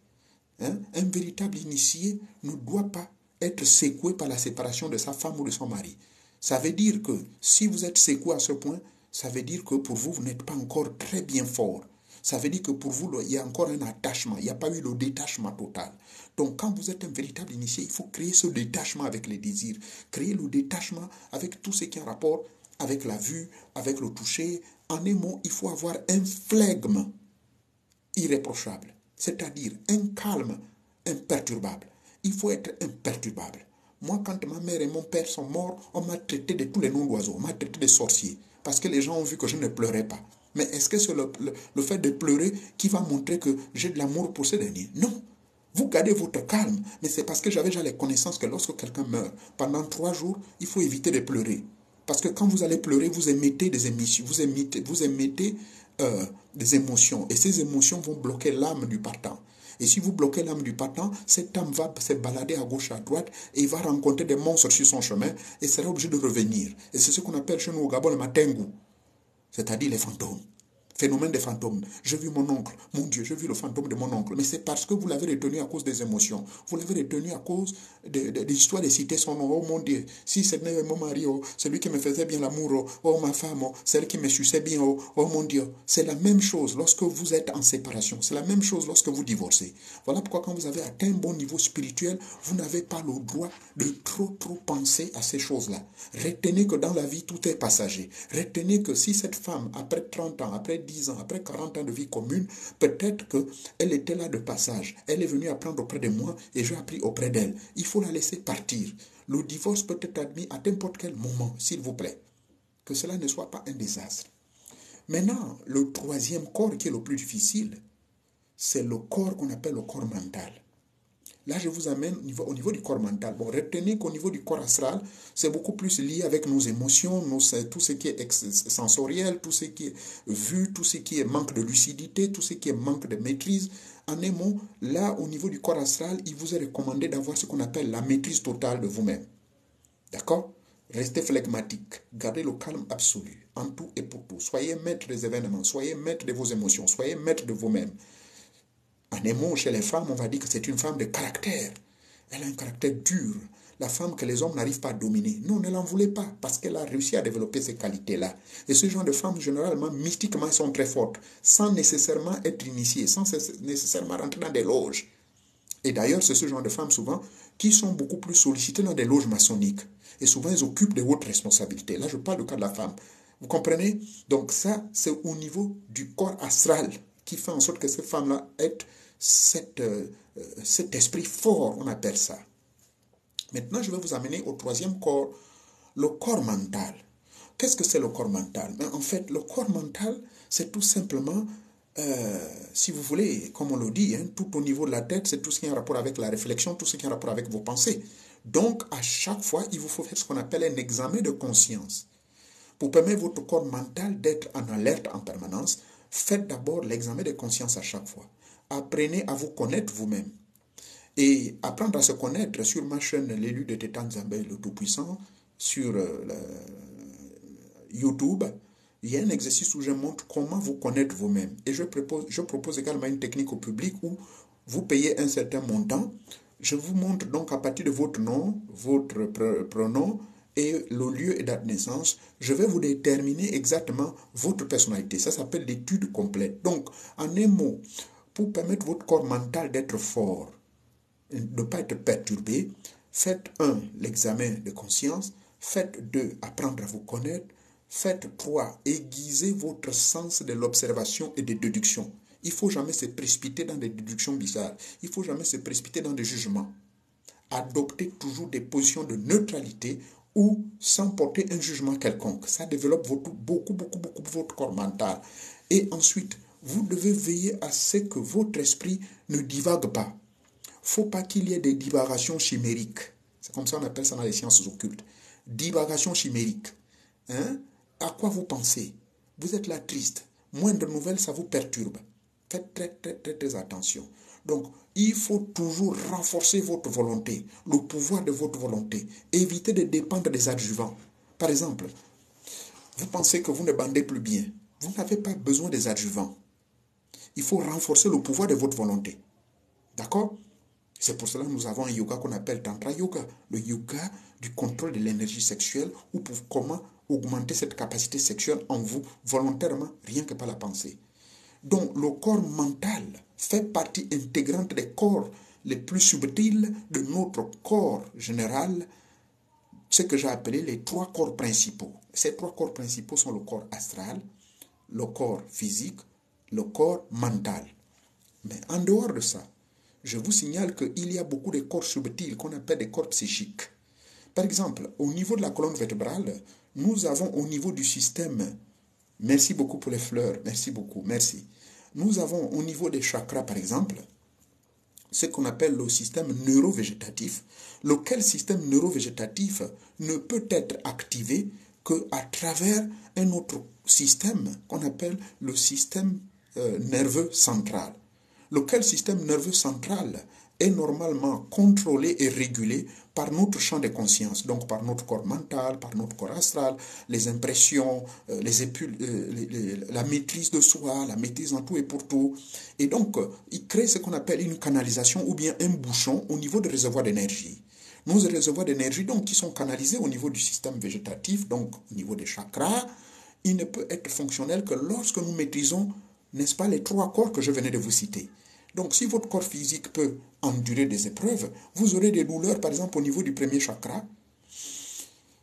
Hein? Un véritable initié ne doit pas être secoué par la séparation de sa femme ou de son mari. Ça veut dire que si vous êtes secoué à ce point, ça veut dire que pour vous, vous n'êtes pas encore très bien fort. Ça veut dire que pour vous, il y a encore un attachement. Il n'y a pas eu le détachement total. Donc, quand vous êtes un véritable initié, il faut créer ce détachement avec les désirs. Créer le détachement avec tout ce qui a rapport avec la vue, avec le toucher. En un mot, il faut avoir un flegme irréprochable. C'est-à-dire un calme imperturbable. Il faut être imperturbable. Moi, quand ma mère et mon père sont morts, on m'a traité de tous les noms d'oiseaux. On m'a traité de sorcier. Parce que les gens ont vu que je ne pleurais pas. Mais est-ce que c'est le fait de pleurer qui va montrer que j'ai de l'amour pour ces derniers? Non. Vous gardez votre calme. Mais c'est parce que j'avais déjà les connaissances que lorsque quelqu'un meurt, pendant 3 jours, il faut éviter de pleurer. Parce que quand vous allez pleurer, vous émettez des émissions, vous émettez des émotions. Et ces émotions vont bloquer l'âme du partant. Et si vous bloquez l'âme du partant, cette âme va se balader à gauche, à droite, et il va rencontrer des monstres sur son chemin, et sera obligé de revenir. Et c'est ce qu'on appelle chez nous au Gabon le matengu, c'est-à-dire les fantômes. Phénomène des fantômes. J'ai vu mon oncle. Mon Dieu, j'ai vu le fantôme de mon oncle. Mais c'est parce que vous l'avez retenu à cause des émotions. Vous l'avez retenu à cause de l'histoire de citer son nom. Oh mon Dieu, si ce n'est mon mari, oh, celui qui me faisait bien l'amour, oh ma femme, oh, celle qui me suçait bien, oh, oh mon Dieu. C'est la même chose lorsque vous êtes en séparation. C'est la même chose lorsque vous divorcez. Voilà pourquoi quand vous avez atteint un bon niveau spirituel, vous n'avez pas le droit de trop penser à ces choses-là. Retenez que dans la vie, tout est passager. Retenez que si cette femme, après 30 ans, après 10 ans, après 40 ans de vie commune, peut-être qu'elle était là de passage. Elle est venue apprendre auprès de moi et j'ai appris auprès d'elle. Il faut la laisser partir. Le divorce peut être admis à n'importe quel moment, s'il vous plaît. Que cela ne soit pas un désastre. Maintenant, le troisième corps qui est le plus difficile, c'est le corps qu'on appelle le corps mental. Là, je vous amène au niveau du corps mental. Bon, retenez qu'au niveau du corps astral, c'est beaucoup plus lié avec nos émotions, tout ce qui est sensoriel, tout ce qui est vu, tout ce qui est manque de lucidité, tout ce qui est manque de maîtrise. En un mot, là, au niveau du corps astral, il vous est recommandé d'avoir ce qu'on appelle la maîtrise totale de vous-même. D'accord? Restez flegmatique, gardez le calme absolu, en tout et pour tout. Soyez maître des événements, soyez maître de vos émotions, soyez maître de vous-même. En un mot, chez les femmes, on va dire que c'est une femme de caractère. Elle a un caractère dur. La femme que les hommes n'arrivent pas à dominer. Non, ne l'en voulez pas, parce qu'elle a réussi à développer ces qualités-là. Et ce genre de femmes, généralement, mystiquement, sont très fortes, sans nécessairement être initiées, sans nécessairement rentrer dans des loges. Et d'ailleurs, c'est ce genre de femmes, souvent, qui sont beaucoup plus sollicitées dans des loges maçonniques. Et souvent, elles occupent de hautes responsabilités. Là, je parle du cas de la femme. Vous comprenez? Donc ça, c'est au niveau du corps astral qui fait en sorte que ces femmes-là aient cet esprit fort, on appelle ça. Maintenant, je vais vous amener au troisième corps, le corps mental. Qu'est-ce que c'est le corps mental? En fait, le corps mental, c'est tout simplement, si vous voulez, comme on le dit, tout au niveau de la tête, c'est tout ce qui a un rapport avec la réflexion, tout ce qui a un rapport avec vos pensées. Donc, à chaque fois, il vous faut faire ce qu'on appelle un examen de conscience. pour permettre à votre corps mental d'être en alerte en permanence, faites d'abord l'examen de conscience à chaque fois. Apprenez à vous connaître vous-même. Et apprendre à se connaître sur ma chaîne L'élu de Tétan Zambé, le Tout-Puissant, sur YouTube, il y a un exercice où je montre comment vous connaître vous-même. Et je propose également une technique au public où vous payez un certain montant. Je vous montre donc à partir de votre nom, votre prénom et le lieu et date de naissance, je vais vous déterminer exactement votre personnalité. Ça s'appelle l'étude complète. Donc, en un mot, pour permettre votre corps mental d'être fort, de ne pas être perturbé, faites 1, l'examen de conscience, faites 2, apprendre à vous connaître, faites 3, aiguiser votre sens de l'observation et de déduction. Il ne faut jamais se précipiter dans des déductions bizarres. Il ne faut jamais se précipiter dans des jugements. Adoptez toujours des positions de neutralité ou sans porter un jugement quelconque. Ça développe beaucoup votre corps mental. Et ensuite, vous devez veiller à ce que votre esprit ne divague pas. Il ne faut pas qu'il y ait des divagations chimériques. C'est comme ça qu'on appelle ça dans les sciences occultes. Divagations chimériques. Hein? À quoi vous pensez? Vous êtes là triste. Moindre nouvelle, ça vous perturbe. Faites très attention. Donc, il faut toujours renforcer votre volonté, le pouvoir de votre volonté. Évitez de dépendre des adjuvants. Par exemple, vous pensez que vous ne bandez plus bien. Vous n'avez pas besoin des adjuvants. Il faut renforcer le pouvoir de votre volonté. D'accord? C'est pour cela que nous avons un yoga qu'on appelle Tantra Yoga. Le yoga du contrôle de l'énergie sexuelle ou pour comment augmenter cette capacité sexuelle en vous volontairement, rien que par la pensée. Donc, le corps mental fait partie intégrante des corps les plus subtils de notre corps général, ce que j'ai appelé les 3 corps principaux. Ces 3 corps principaux sont le corps astral, le corps physique, le corps mental. Mais en dehors de ça, je vous signale qu'il y a beaucoup de corps subtils qu'on appelle des corps psychiques. Par exemple, au niveau de la colonne vertébrale, nous avons au niveau du système, merci beaucoup pour les fleurs, merci beaucoup, merci. Nous avons au niveau des chakras, par exemple, ce qu'on appelle le système neurovégétatif, lequel système neurovégétatif ne peut être activé qu'à travers un autre système qu'on appelle le système nerveux central. Lequel système nerveux central est normalement contrôlé et régulé par notre champ de conscience, donc par notre corps mental, par notre corps astral, les impressions, la maîtrise de soi, la maîtrise en tout et pour tout. Et donc, il crée ce qu'on appelle une canalisation ou bien un bouchon au niveau des réservoirs d'énergie. Nos réservoirs d'énergie, donc, qui sont canalisés au niveau du système végétatif, donc au niveau des chakras, il ne peut être fonctionnel que lorsque nous maîtrisons, n'est-ce pas, les 3 corps que je venais de vous citer. Donc, si votre corps physique peut endurer des épreuves, vous aurez des douleurs, par exemple, au niveau du premier chakra.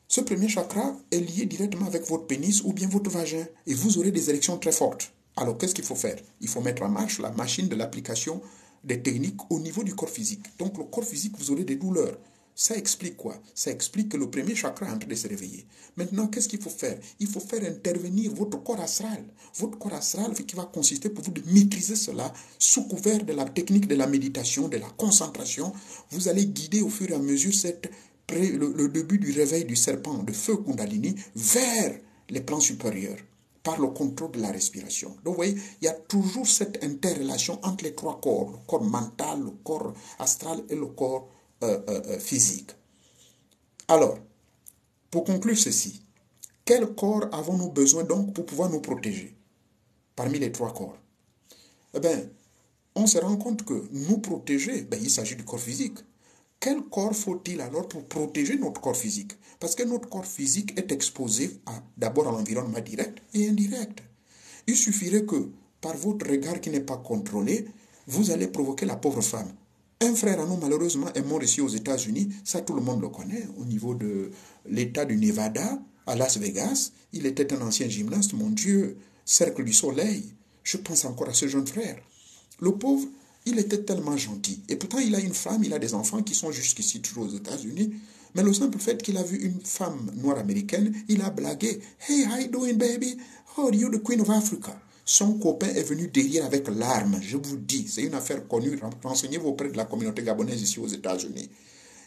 Ce premier chakra est lié directement avec votre pénis ou bien votre vagin, et vous aurez des érections très fortes. Alors, qu'est-ce qu'il faut faire? Il faut mettre en marche la machine de l'application des techniques au niveau du corps physique. Donc, le corps physique, vous aurez des douleurs. Ça explique quoi? Ça explique que le premier chakra est en train de se réveiller. Maintenant, qu'est-ce qu'il faut faire? Il faut faire intervenir votre corps astral. Votre corps astral qui va consister pour vous de maîtriser cela sous couvert de la technique de la méditation, de la concentration. Vous allez guider au fur et à mesure le début du réveil du serpent de feu Kundalini vers les plans supérieurs par le contrôle de la respiration. Donc, vous voyez, il y a toujours cette interrelation entre les 3 corps, le corps mental, le corps astral et le corps physique. Alors, pour conclure ceci, quel corps avons-nous besoin donc pour pouvoir nous protéger parmi les 3 corps? Eh bien, on se rend compte que nous protéger, il s'agit du corps physique. Quel corps faut-il alors pour protéger notre corps physique? Parce que notre corps physique est exposé d'abord à l'environnement direct et indirect. Il suffirait que, par votre regard qui n'est pas contrôlé, vous allez provoquer la pauvre femme. Un frère à nous, malheureusement, est mort ici aux États-Unis. Ça, tout le monde le connaît. Au niveau de l'État du Nevada, à Las Vegas, il était un ancien gymnaste. Mon Dieu, cercle du soleil. Je pense encore à ce jeune frère. Le pauvre, il était tellement gentil. Et pourtant, il a une femme, il a des enfants qui sont jusqu'ici toujours aux États-Unis. Mais le simple fait qu'il a vu une femme noire américaine, il a blagué. Hey, how you doing, baby? Oh, you're the Queen of Africa. Son copain est venu derrière avec l'arme. Je vous dis, c'est une affaire connue. Renseignez-vous auprès de la communauté gabonaise ici aux États-Unis.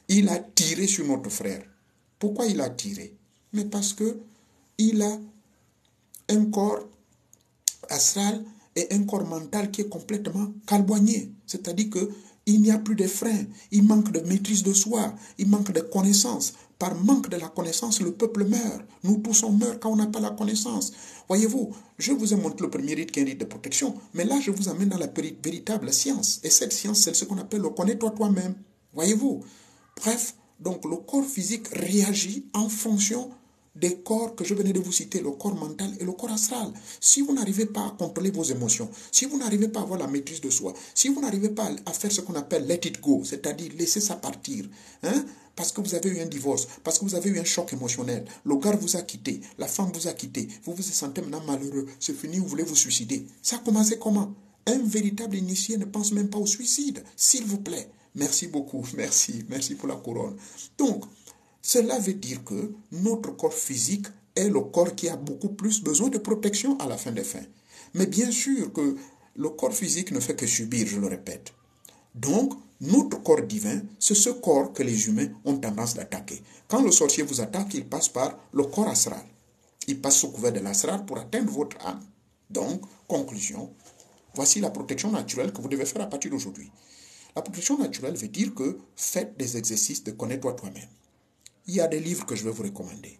Il a tiré sur notre frère. Pourquoi il a tiré? Mais parce que il a un corps astral et un corps mental qui est complètement calboigné. C'est-à-dire qu'il n'y a plus de freins, il manque de maîtrise de soi, il manque de connaissance. Par manque de la connaissance, le peuple meurt. Nous tous on meurt quand on n'a pas la connaissance. Voyez-vous, je vous ai montré le premier rite qui est un rite de protection, mais là je vous amène dans la véritable science. Et cette science, c'est ce qu'on appelle le connais-toi toi-même. Voyez-vous. Bref, donc le corps physique réagit en fonction des corps que je venais de vous citer, le corps mental et le corps astral. Si vous n'arrivez pas à contrôler vos émotions, si vous n'arrivez pas à avoir la maîtrise de soi, si vous n'arrivez pas à faire ce qu'on appelle let it go, c'est-à-dire laisser ça partir, parce que vous avez eu un divorce, parce que vous avez eu un choc émotionnel, le gars vous a quitté, la femme vous a quitté, vous vous sentez maintenant malheureux, c'est fini, vous voulez vous suicider. Ça a commencé comment? Un véritable initié ne pense même pas au suicide, s'il vous plaît. Merci beaucoup, merci pour la couronne. Donc, cela veut dire que notre corps physique est le corps qui a beaucoup plus besoin de protection à la fin des fins. Mais bien sûr que le corps physique ne fait que subir, je le répète. Donc, notre corps divin, c'est ce corps que les humains ont tendance d'attaquer. Quand le sorcier vous attaque, il passe par le corps astral. Il passe sous couvert de l'astral pour atteindre votre âme. Donc, conclusion, voici la protection naturelle que vous devez faire à partir d'aujourd'hui. La protection naturelle veut dire que faites des exercices de connais-toi toi-même. Il y a des livres que je vais vous recommander.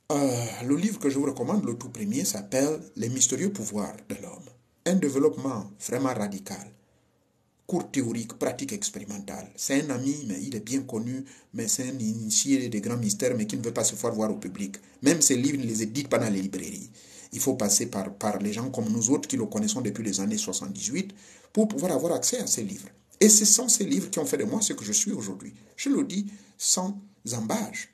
Le livre que je vous recommande, le tout premier, s'appelle Les mystérieux pouvoirs de l'homme. Un développement vraiment radical. Cours théorique, pratique expérimentale. C'est un ami, mais il est bien connu, mais c'est un initié des grands mystères, mais qui ne veut pas se faire voir au public. Même ces livres, ne les éditent pas dans les librairies. Il faut passer par les gens comme nous autres qui le connaissons depuis les années 78 pour pouvoir avoir accès à ces livres. Et ce sont ces livres qui ont fait de moi ce que je suis aujourd'hui. Je le dis sans embâche.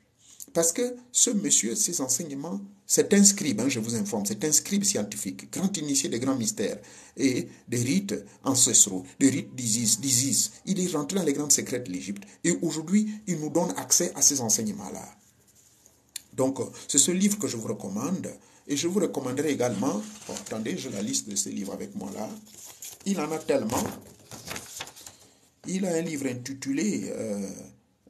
Parce que ce monsieur, ses enseignements, c'est un scribe, je vous informe, c'est un scribe scientifique, grand initié des grands mystères et des rites ancestraux, des rites d'Isis. Il est rentré dans les grands secrets de l'Égypte et aujourd'hui, il nous donne accès à ces enseignements-là. Donc, c'est ce livre que je vous recommande et je vous recommanderai également, attendez, j'ai la liste de ces livres avec moi là, il en a tellement. Il a un livre intitulé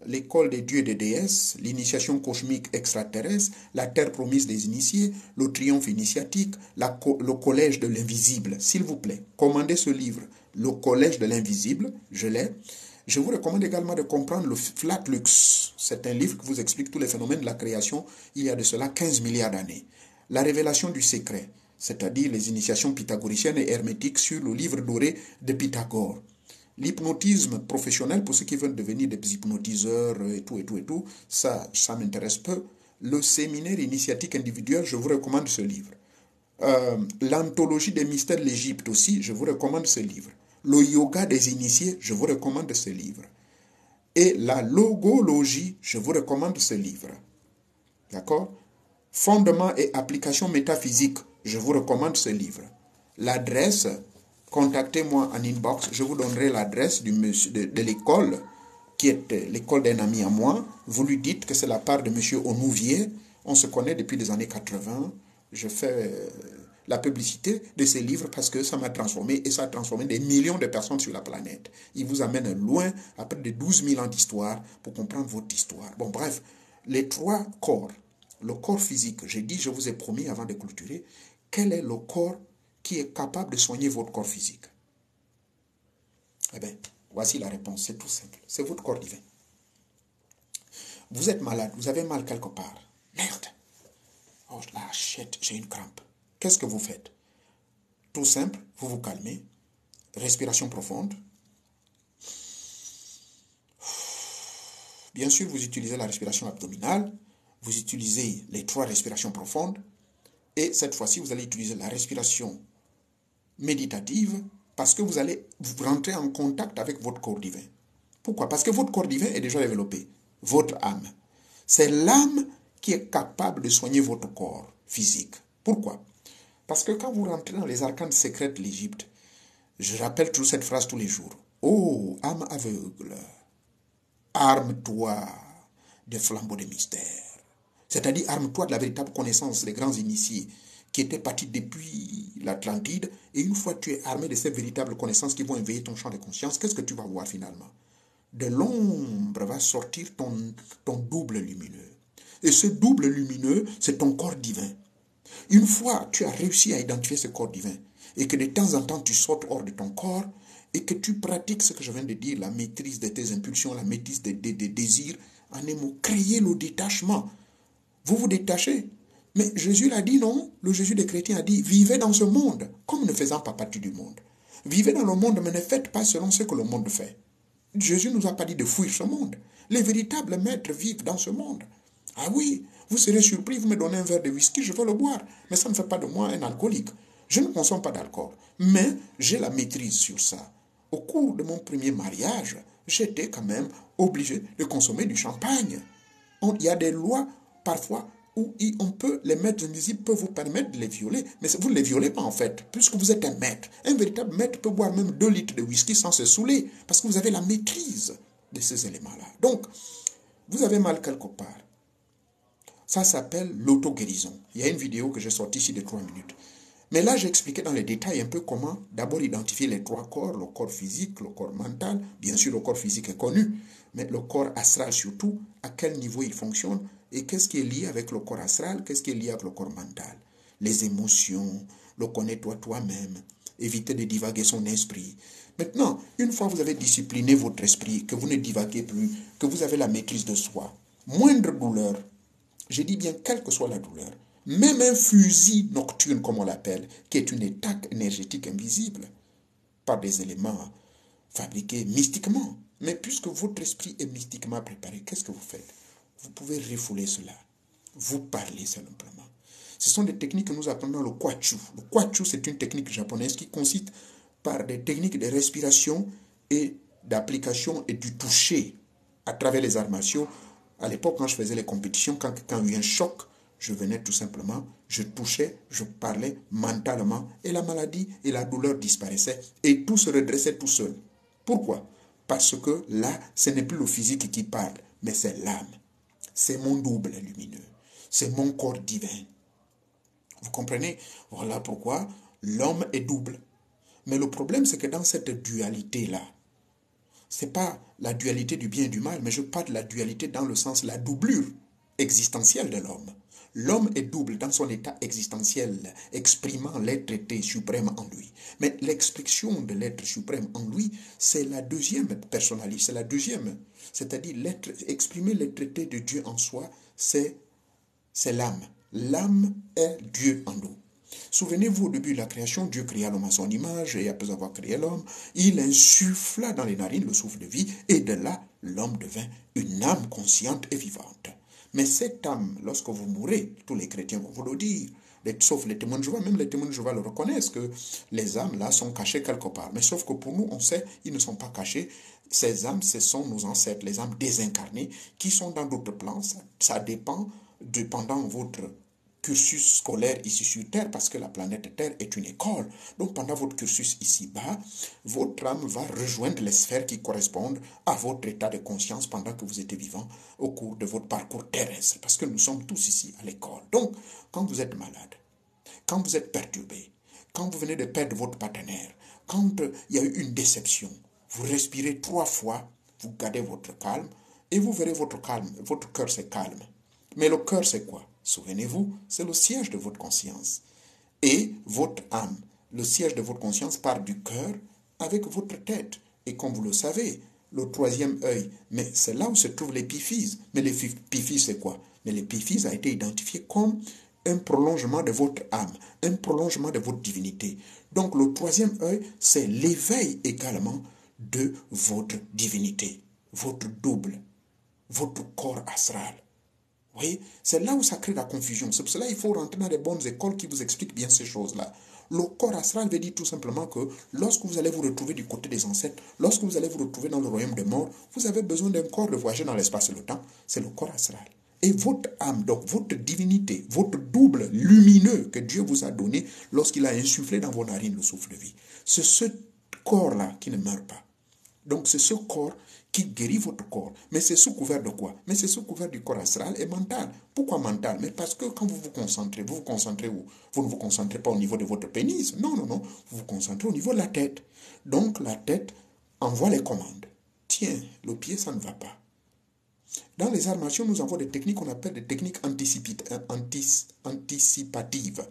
L'école des dieux et des déesses, l'initiation cosmique extraterrestre, la terre promise des initiés, le triomphe initiatique, le collège de l'invisible. S'il vous plaît, commandez ce livre, le collège de l'invisible, je l'ai. Je vous recommande également de comprendre le Flatlux. C'est un livre qui vous explique tous les phénomènes de la création il y a de cela 15 milliards d'années. La révélation du secret, c'est-à-dire les initiations pythagoriciennes et hermétiques sur le livre doré de Pythagore. L'hypnotisme professionnel, pour ceux qui veulent devenir des hypnotiseurs et tout, ça m'intéresse peu. Le séminaire initiatique individuel, je vous recommande ce livre. L'anthologie des mystères de l'Égypte aussi, je vous recommande ce livre. Le yoga des initiés, je vous recommande ce livre. Et la logologie, je vous recommande ce livre. D'accord? Fondements et applications métaphysiques, je vous recommande ce livre. L'adresse, contactez-moi en inbox, je vous donnerai l'adresse de l'école, qui est l'école d'un ami à moi. Vous lui dites que c'est la part de M. Onouvier. On se connaît depuis les années 80. Je fais la publicité de ces livres parce que ça m'a transformé et ça a transformé des millions de personnes sur la planète. Il vous amène loin, à près de 12 000 ans d'histoire, pour comprendre votre histoire. Bon, bref, les trois corps. Le corps physique, j'ai dit, je vous ai promis avant de clôturer, quel est le corps qui est capable de soigner votre corps physique? Eh bien, voici la réponse, c'est tout simple. C'est votre corps divin. Vous êtes malade, vous avez mal quelque part. Merde! Oh la shit, j'ai une crampe. Qu'est-ce que vous faites? Tout simple, vous vous calmez. Respiration profonde. Bien sûr, vous utilisez la respiration abdominale. Vous utilisez les 3 respirations profondes. Et cette fois-ci, vous allez utiliser la respiration méditative parce que vous allez rentrer en contact avec votre corps divin. Pourquoi? Parce que votre corps divin est déjà développé. Votre âme. C'est l'âme qui est capable de soigner votre corps physique. Pourquoi? Parce que quand vous rentrez dans les arcanes secrets de l'Égypte, je rappelle toujours cette phrase tous les jours. Oh, âme aveugle, arme-toi des flambeaux des mystères. C'est-à-dire, arme-toi de la véritable connaissance des grands initiés qui étaient partis depuis l'Atlantide. Et une fois que tu es armé de ces véritables connaissances qui vont éveiller ton champ de conscience, qu'est-ce que tu vas voir finalement? De l'ombre va sortir ton double lumineux. Et ce double lumineux, c'est ton corps divin. Une fois tu as réussi à identifier ce corps divin, et que de temps en temps tu sortes hors de ton corps, et que tu pratiques ce que je viens de dire, la maîtrise de tes impulsions, la maîtrise des désirs, en un mot, créez le détachement. Vous vous détachez. Mais Jésus l'a dit, non? Le Jésus des chrétiens a dit, vivez dans ce monde, comme ne faisant pas partie du monde. Vivez dans le monde, mais ne faites pas selon ce que le monde fait. Jésus ne nous a pas dit de fuir ce monde. Les véritables maîtres vivent dans ce monde. Ah oui, vous serez surpris, vous me donnez un verre de whisky, je veux le boire. Mais ça ne fait pas de moi un alcoolique. Je ne consomme pas d'alcool. Mais j'ai la maîtrise sur ça. Au cours de mon premier mariage, j'étais quand même obligé de consommer du champagne. Il y a des lois, parfois, où les maîtres invisibles peuvent vous permettre de les violer, mais vous ne les violez pas en fait, puisque vous êtes un maître. Un véritable maître peut boire même 2 litres de whisky sans se saouler, parce que vous avez la maîtrise de ces éléments-là. Donc, vous avez mal quelque part. Ça s'appelle l'auto-guérison. Il y a une vidéo que j'ai sortie ici de 3 minutes. Mais là, j'ai expliqué dans les détails un peu comment d'abord identifier les 3 corps, le corps physique, le corps mental. Bien sûr, le corps physique est connu, mais le corps astral surtout, à quel niveau il fonctionne et qu'est-ce qui est lié avec le corps astral, qu'est-ce qui est lié avec le corps mental. Les émotions, le connais-toi toi-même, éviter de divaguer son esprit. Maintenant, une fois que vous avez discipliné votre esprit, que vous ne divaguez plus, que vous avez la maîtrise de soi, moindre douleur, je dis bien quelle que soit la douleur, même un fusil nocturne, comme on l'appelle, qui est une attaque énergétique invisible, par des éléments fabriqués mystiquement. Mais puisque votre esprit est mystiquement préparé, qu'est-ce que vous faites? Vous pouvez refouler cela. Vous parlez simplement. Ce sont des techniques que nous apprenons le kwachu. Le kwachu, c'est une technique japonaise qui consiste par des techniques de respiration et d'application et du toucher à travers les arts martiaux. À l'époque, quand je faisais les compétitions, quand il y a eu un choc, je venais tout simplement, je touchais, je parlais mentalement et la maladie et la douleur disparaissaient et tout se redressait tout seul. Pourquoi? Parce que là, ce n'est plus le physique qui parle, mais c'est l'âme. C'est mon double lumineux. C'est mon corps divin. Vous comprenez? Voilà pourquoi l'homme est double. Mais le problème, c'est que dans cette dualité-là, ce n'est pas la dualité du bien et du mal, mais je parle de la dualité dans le sens, la doublure existentielle de l'homme. L'homme est double dans son état existentiel, exprimant l'être suprême en lui. Mais l'expression de l'être suprême en lui, c'est la deuxième personnalité, c'est la deuxième. C'est-à-dire exprimer l'être de Dieu en soi, c'est l'âme. L'âme est Dieu en nous. Souvenez-vous, au début de la création, Dieu créa l'homme à son image, et après avoir créé l'homme, il insuffla dans les narines le souffle de vie, et de là, l'homme devint une âme consciente et vivante. Mais cette âme, lorsque vous mourrez, tous les chrétiens vont vous le dire, sauf les témoins de Jéhovah, même les témoins de Jéhovah le reconnaissent, que les âmes là sont cachées quelque part. Mais sauf que pour nous, on sait, ils ne sont pas cachés. Ces âmes, ce sont nos ancêtres, les âmes désincarnées, qui sont dans d'autres plans. Ça dépend de pendant votre cursus scolaire ici sur Terre, parce que la planète Terre est une école. Donc pendant votre cursus ici-bas, votre âme va rejoindre les sphères qui correspondent à votre état de conscience pendant que vous êtes vivant au cours de votre parcours terrestre, parce que nous sommes tous ici à l'école. Donc, quand vous êtes malade, quand vous êtes perturbé, quand vous venez de perdre votre partenaire, quand il y a eu une déception, vous respirez 3 fois, vous gardez votre calme, et vous verrez votre calme, votre cœur c'est calme. Mais le cœur c'est quoi? Souvenez-vous, c'est le siège de votre conscience. Et votre âme, le siège de votre conscience part du cœur avec votre tête. Et comme vous le savez, le 3e œil, mais c'est là où se trouve l'épiphyse. Mais l'épiphyse c'est quoi? Mais l'épiphyse a été identifié comme un prolongement de votre âme, un prolongement de votre divinité. Donc le 3e œil, c'est l'éveil également de votre divinité, votre double, votre corps astral. Vous voyez, c'est là où ça crée la confusion. C'est pour cela qu'il faut rentrer dans les bonnes écoles qui vous expliquent bien ces choses-là. Le corps astral veut dire tout simplement que lorsque vous allez vous retrouver du côté des ancêtres, lorsque vous allez vous retrouver dans le royaume des morts, vous avez besoin d'un corps de voyager dans l'espace et le temps. C'est le corps astral. Et votre âme, donc votre divinité, votre double lumineux que Dieu vous a donné lorsqu'il a insufflé dans vos narines le souffle de vie, c'est ce corps-là qui ne meurt pas. Donc c'est ce corps qui guérit votre corps. Mais c'est sous couvert de quoi? Mais c'est sous couvert du corps astral et mental. Pourquoi mental? Mais parce que quand vous vous concentrez où? Vous ne vous concentrez pas au niveau de votre pénis. Non, non, non. Vous vous concentrez au niveau de la tête. Donc la tête envoie les commandes. Tiens, le pied, ça ne va pas. Dans les arts martiaux, nous avons des techniques qu'on appelle des techniques anticipatives.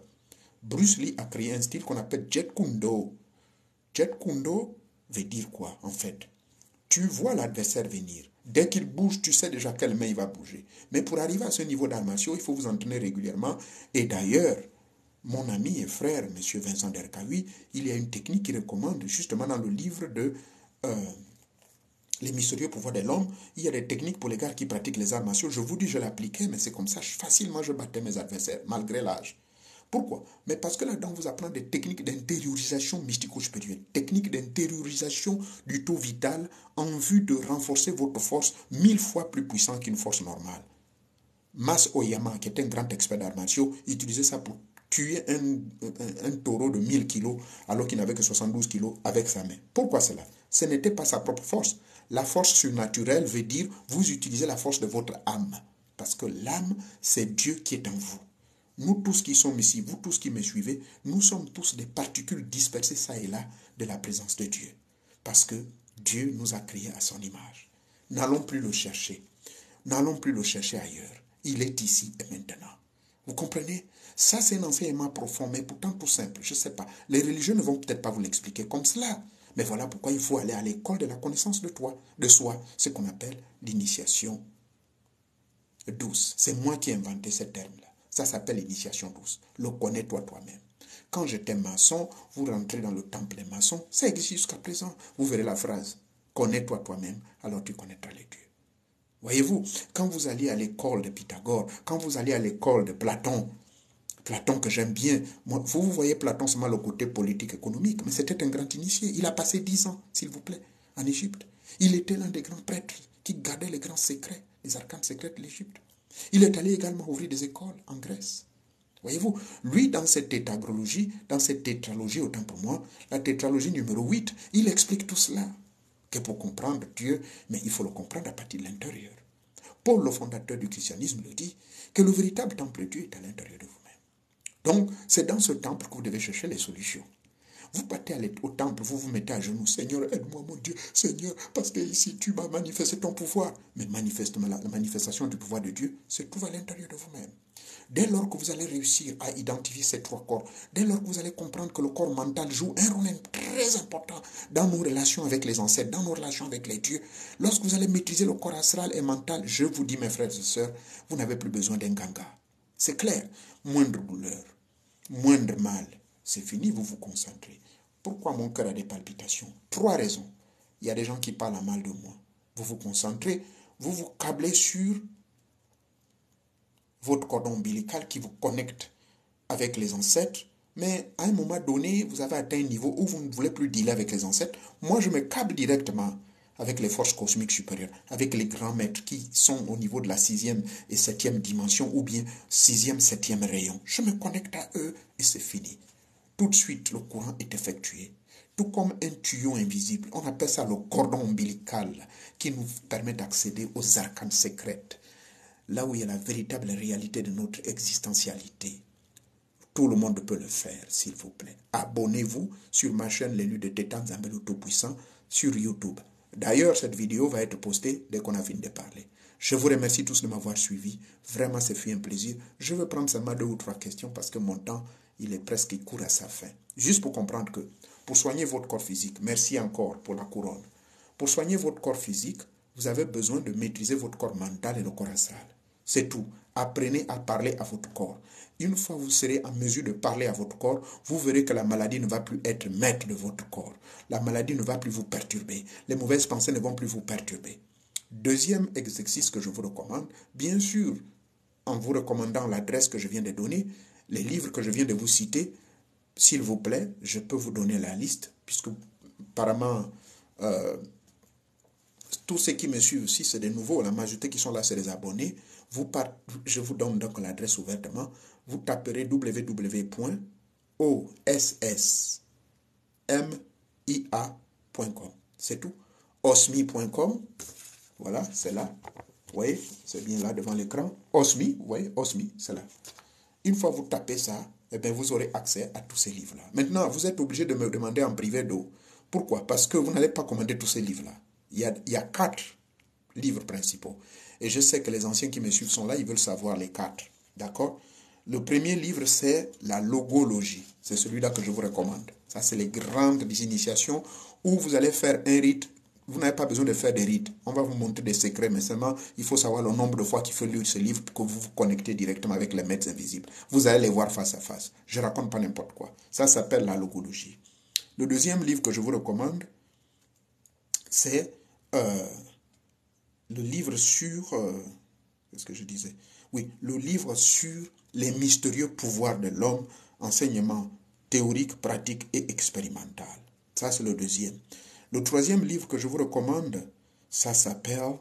Bruce Lee a créé un style qu'on appelle Jeet Kune Do. Jeet Kune Do veut dire quoi en fait? Tu vois l'adversaire venir. Dès qu'il bouge, tu sais déjà quelle main il va bouger. Mais pour arriver à ce niveau d'arts martiaux, il faut vous entraîner régulièrement. Et d'ailleurs, mon ami et frère, M. Vincent Derkaoui, il y a une technique qu'il recommande justement dans le livre de Les mystérieux pouvoirs de l'homme. Il y a des techniques pour les gars qui pratiquent les arts martiaux. Je vous dis, je l'appliquais, mais c'est comme ça, facilement je battais mes adversaires, malgré l'âge. Pourquoi? Mais parce que là-dedans, on vous apprend des techniques d'intériorisation mystico-spirituelle, techniques d'intériorisation du taux vital en vue de renforcer votre force 1000 fois plus puissante qu'une force normale. Mas Oyama, qui est un grand expert d'arts martiaux, utilisait ça pour tuer un taureau de 1000 kilos alors qu'il n'avait que 72 kilos avec sa main. Pourquoi cela? Ce n'était pas sa propre force. La force surnaturelle veut dire vous utilisez la force de votre âme. Parce que l'âme, c'est Dieu qui est en vous. Nous tous qui sommes ici, vous tous qui me suivez, nous sommes tous des particules dispersées ça et là de la présence de Dieu. Parce que Dieu nous a créés à son image. N'allons plus le chercher. N'allons plus le chercher ailleurs. Il est ici et maintenant. Vous comprenez? Ça, c'est un enseignement profond, mais pourtant tout simple. Je ne sais pas. Les religieux ne vont peut-être pas vous l'expliquer comme cela. Mais voilà pourquoi il faut aller à l'école de la connaissance de soi, ce qu'on appelle l'initiation douce. C'est moi qui ai inventé ce terme-là. Ça s'appelle l'initiation douce. Le connais-toi toi-même. Quand j'étais maçon, vous rentrez dans le temple des maçons. Ça existe jusqu'à présent. Vous verrez la phrase. Connais-toi toi-même, alors tu connaîtras les dieux. Voyez-vous, quand vous allez à l'école de Pythagore, quand vous allez à l'école de Platon, Platon que j'aime bien, moi, vous voyez Platon seulement le côté politique économique, mais c'était un grand initié. Il a passé 10 ans, s'il vous plaît, en Égypte. Il était l'un des grands prêtres qui gardait les grands secrets, les arcanes secrets de l'Égypte. Il est allé également ouvrir des écoles en Grèce. Voyez-vous, lui, dans cette tétralogie, autant pour moi, la tétralogie numéro 8, il explique tout cela. Que pour comprendre Dieu, mais il faut le comprendre à partir de l'intérieur. Paul, le fondateur du christianisme, le dit, que le véritable temple de Dieu est à l'intérieur de vous-même. Donc, c'est dans ce temple que vous devez chercher les solutions. Vous partez au temple, vous vous mettez à genoux. Seigneur, aide-moi, mon Dieu. Seigneur, parce que ici, tu m'as manifesté ton pouvoir. Mais manifestement, la manifestation du pouvoir de Dieu se trouve à l'intérieur de vous-même. Dès lors que vous allez réussir à identifier ces trois corps, dès lors que vous allez comprendre que le corps mental joue un rôle très important dans nos relations avec les ancêtres, dans nos relations avec les dieux, lorsque vous allez maîtriser le corps astral et mental, je vous dis, mes frères et sœurs, vous n'avez plus besoin d'un ganga. C'est clair. Moindre douleur, moindre mal, c'est fini, vous vous concentrez. Pourquoi mon cœur a des palpitations? 3 raisons. Il y a des gens qui parlent mal de moi. Vous vous concentrez, vous vous câblez sur votre cordon ombilical qui vous connecte avec les ancêtres, mais à un moment donné, vous avez atteint un niveau où vous ne voulez plus dealer avec les ancêtres. Moi, je me câble directement avec les forces cosmiques supérieures, avec les grands maîtres qui sont au niveau de la 6e et 7e dimension, ou bien 6e, 7e rayon. Je me connecte à eux et c'est fini. Tout de suite, le courant est effectué. Tout comme un tuyau invisible. On appelle ça le cordon ombilical qui nous permet d'accéder aux arcanes secrètes. Là où il y a la véritable réalité de notre existentialité. Tout le monde peut le faire, s'il vous plaît. Abonnez-vous sur ma chaîne L'élu de Tétan Zambé le Tout-Puissant sur YouTube. D'ailleurs, cette vidéo va être postée dès qu'on a fini de parler. Je vous remercie tous de m'avoir suivi. Vraiment, c'est fait un plaisir. Je vais prendre seulement 2 ou 3 questions parce que mon temps, il court à sa fin. Juste pour comprendre que, pour soigner votre corps physique, merci encore pour la couronne. Pour soigner votre corps physique, vous avez besoin de maîtriser votre corps mental et le corps astral. C'est tout. Apprenez à parler à votre corps. Une fois que vous serez en mesure de parler à votre corps, vous verrez que la maladie ne va plus être maître de votre corps. La maladie ne va plus vous perturber. Les mauvaises pensées ne vont plus vous perturber. Deuxième exercice que je vous recommande, bien sûr, en vous recommandant l'adresse que je viens de donner, les livres que je viens de vous citer, s'il vous plaît, je peux vous donner la liste, puisque apparemment, tous ceux qui me suivent aussi, c'est des nouveaux. La majorité qui sont là, c'est des abonnés. Je vous donne donc l'adresse ouvertement. Vous taperez www.ossmia.com. C'est tout. Osmi.com. Voilà, c'est là. Vous voyez, c'est bien là devant l'écran. Osmi, vous voyez, Osmi, c'est là. Une fois que vous tapez ça, eh bien, vous aurez accès à tous ces livres-là. Maintenant, vous êtes obligé de me demander en privé d'eau. Pourquoi? Parce que vous n'allez pas commander tous ces livres-là. Il y a 4 livres principaux. Et je sais que les anciens qui me suivent sont là, ils veulent savoir les quatre. D'accord? Le premier livre, c'est la logologie. C'est celui-là que je vous recommande. Ça, c'est les grandes initiations où vous allez faire un rite. Vous n'avez pas besoin de faire des rites. On va vous montrer des secrets, mais seulement il faut savoir le nombre de fois qu'il faut lire ce livre pour que vous vous connectez directement avec les maîtres invisibles. Vous allez les voir face à face. Je ne raconte pas n'importe quoi. Ça s'appelle la logologie. Le deuxième livre que je vous recommande, c'est le livre sur... qu'est-ce que je disais? Oui, le livre sur les mystérieux pouvoirs de l'homme, enseignement théorique, pratique et expérimental. Ça, c'est le deuxième. Le troisième livre que je vous recommande, ça s'appelle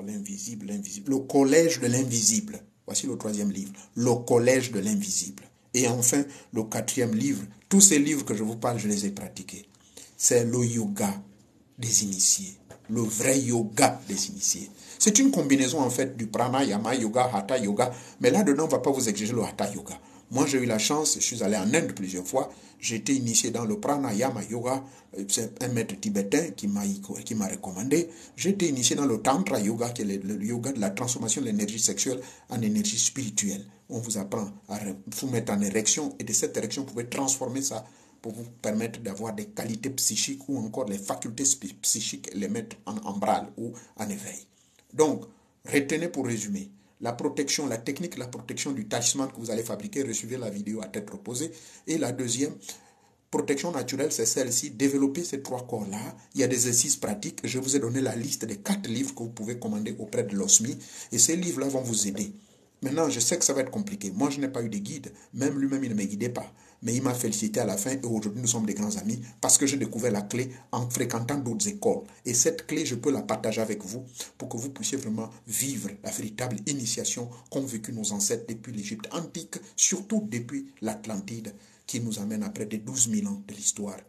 l'invisible, l'invisible. Le collège de l'invisible. Voici le troisième livre. Le collège de l'invisible. Et enfin, le quatrième livre. Tous ces livres que je vous parle, je les ai pratiqués. C'est le yoga des initiés. Le vrai yoga des initiés. C'est une combinaison en fait du pranayama yoga, hatha yoga. Mais là-dedans, on ne va pas vous exiger le hatha yoga. Moi, j'ai eu la chance, je suis allé en Inde plusieurs fois. J'ai été initié dans le pranayama yoga. C'est un maître tibétain qui m'a recommandé. J'ai été initié dans le tantra yoga, qui est le yoga de la transformation de l'énergie sexuelle en énergie spirituelle. On vous apprend à vous mettre en érection et de cette érection, vous pouvez transformer ça pour vous permettre d'avoir des qualités psychiques ou encore les facultés psychiques les mettre en branle ou en éveil. Donc, retenez pour résumer, la protection, la technique, la protection du talisman que vous allez fabriquer, recevez la vidéo à tête reposée. Et la deuxième, protection naturelle, c'est celle-ci, développer ces trois corps-là. Il y a des exercices pratiques. Je vous ai donné la liste des 4 livres que vous pouvez commander auprès de l'OSMI. Et ces livres-là vont vous aider. Maintenant, je sais que ça va être compliqué. Moi, je n'ai pas eu de guide. Même lui-même, il ne me guidait pas. Mais il m'a félicité à la fin et aujourd'hui, nous sommes des grands amis parce que j'ai découvert la clé en fréquentant d'autres écoles. Et cette clé, je peux la partager avec vous pour que vous puissiez vraiment vivre la véritable initiation qu'ont vécu nos ancêtres depuis l'Égypte antique, surtout depuis l'Atlantide, qui nous amène à près de 12 000 ans de l'histoire,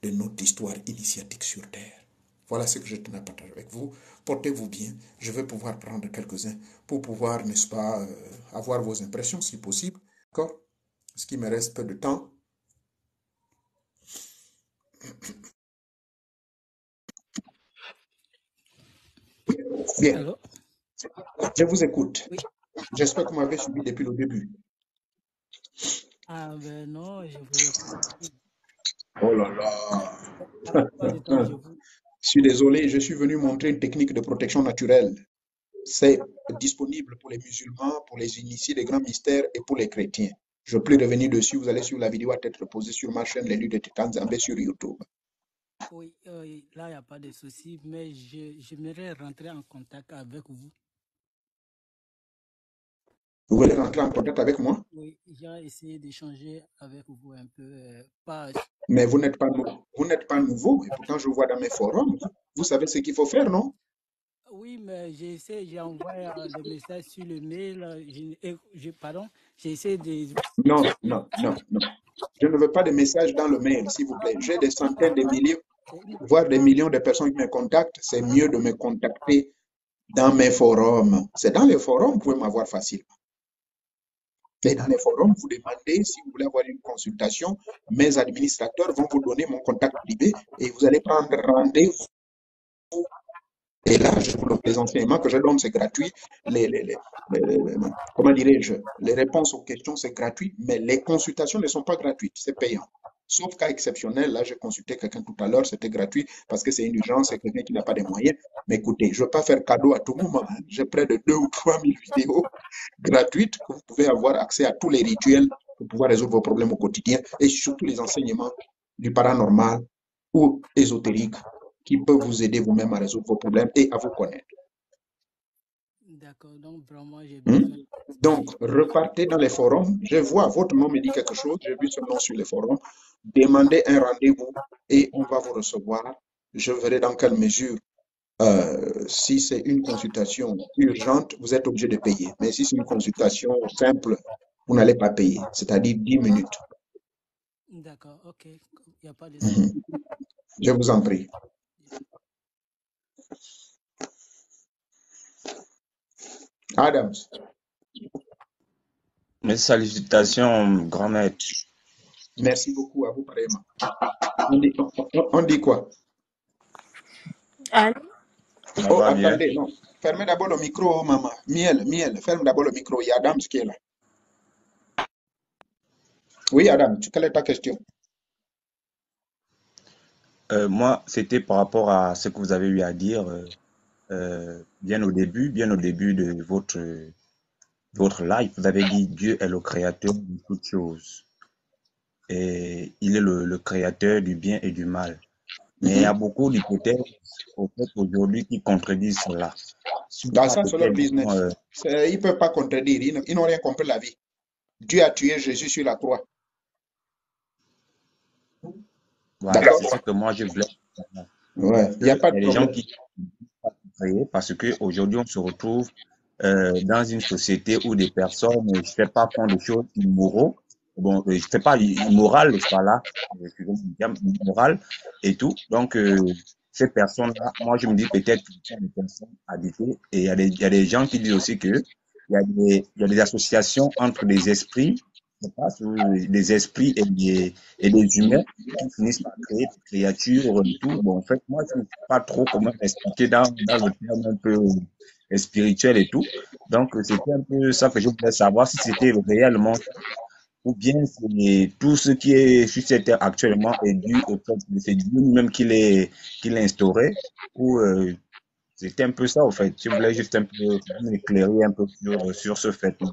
de notre histoire initiatique sur Terre. Voilà ce que je tenais à partager avec vous. Portez-vous bien. Je vais pouvoir prendre quelques-uns pour pouvoir, n'est-ce pas, avoir vos impressions si possible. D'accord? Ce qui me reste peu de temps. Bien,
Allô?
je vous écoute.
Oui.
J'espère que vous m'avez suivi depuis le début.
Ah ben non, je vous écoute.
Oh là là.
La plupart du temps, je vous...
Je suis désolé, je suis venu montrer une technique de protection naturelle. C'est disponible pour les musulmans, pour les initiés des grands mystères et pour les chrétiens. Je peux revenir dessus. Vous allez suivre la vidéo à tête reposée sur ma chaîne Les Luttes de Titan Zambé sur YouTube.
Oui, là, il n'y a pas de souci, mais j'aimerais rentrer en contact avec vous.
Vous voulez rentrer en contact avec moi?
Oui, j'ai essayé d'échanger avec vous un peu, pas...
Mais vous n'êtes pas nouveau. Et pourtant, je vous vois dans mes forums. Vous savez ce qu'il faut faire, non?
Oui, mais j'ai envoyé le message sur le mail, pardon, j'ai essayé de...
Non, non, non, non. Je ne veux pas de messages dans le mail, s'il vous plaît. J'ai des centaines de milliers, voire des millions de personnes qui me contactent. C'est mieux de me contacter dans mes forums. C'est dans les forums, vous pouvez m'avoir facilement. Et dans les forums, vous demandez si vous voulez avoir une consultation. Mes administrateurs vont vous donner mon contact privé et vous allez prendre rendez-vous. Et là, les enseignements que je donne, c'est gratuit. Comment dirais-je? Les réponses aux questions, c'est gratuit, mais les consultations ne sont pas gratuites, c'est payant. Sauf cas exceptionnel, là, j'ai consulté quelqu'un tout à l'heure, c'était gratuit parce que c'est une urgence, c'est quelqu'un qui n'a pas de moyens. Mais écoutez, je ne veux pas faire cadeau à tout le monde. J'ai près de 2 ou 3 000 vidéos gratuites que vous pouvez avoir accès à tous les rituels pour pouvoir résoudre vos problèmes au quotidien et surtout les enseignements du paranormal ou ésotérique qui peut vous aider vous-même à résoudre vos problèmes et à vous connaître.
D'accord, donc vraiment, j'ai
Hmm?
besoin...
Donc, repartez dans les forums. Je vois, votre nom me dit quelque chose. J'ai vu ce nom sur les forums. Demandez un rendez-vous et on va vous recevoir. Je verrai dans quelle mesure, si c'est une consultation urgente, vous êtes obligé de payer. Mais si c'est une consultation simple, vous n'allez pas payer, c'est-à-dire 10 minutes.
D'accord, ok, il n'y a pas de souci.
Mhm. Je vous en prie. Adams.
Mes salutations, grand maître.
Merci beaucoup à vous, pareillement. On dit quoi?
Allô?
Ça
Oh,
va bien?
attendez, non. Fermez d'abord le micro, maman. Miel, miel, ferme d'abord le micro. Il y a Adam qui est là. Oui, Adam, quelle est ta question?
Moi, c'était par rapport à ce que vous avez eu à dire bien au début de votre live. Vous avez dit Dieu est le créateur de toutes choses et il est le créateur du bien et du mal. Mais il y a
Mhm.
beaucoup d'hypothèses au fait aujourd'hui qui contredisent cela. Sur le
Dans
cas
ça, c'est leur
peut-être, disons,
business. Ils ne peuvent pas contredire. Ils n'ont rien compris de la vie. Dieu a tué Jésus sur la croix.
voilà,
D'accord?
c'est ce que moi je voulais savoir.
Ouais,
Parce
il n'y a
qu'il
pas
y
de
a des gens
problème.
qui créer parce qu'aujourd'hui, on se retrouve dans une société où des personnes, je sais pas, font des choses immoraux. Bon, je sais pas, immorales, voilà, excusez-moi, le terme immoral et tout. Donc, ces personnes-là, moi, je me dis peut-être qu'ils sont des personnes habitées et il y a des gens qui disent aussi que il y a des associations entre des esprits, je sais pas, des esprits et des humains qui finissent par créer des créatures et tout. Bon, en fait, moi, je ne sais pas trop comment expliquer dans le terme un peu spirituel et tout. Donc, c'était un peu ça que je voulais savoir si c'était réellement ça ou bien c'est tout ce qui est sur cette terre actuellement est dû au fait que c'est Dieu lui-même qui l'a instauré ou c'était un peu ça, au fait. Je voulais juste un peu m'éclairer un peu sur ce fait-là.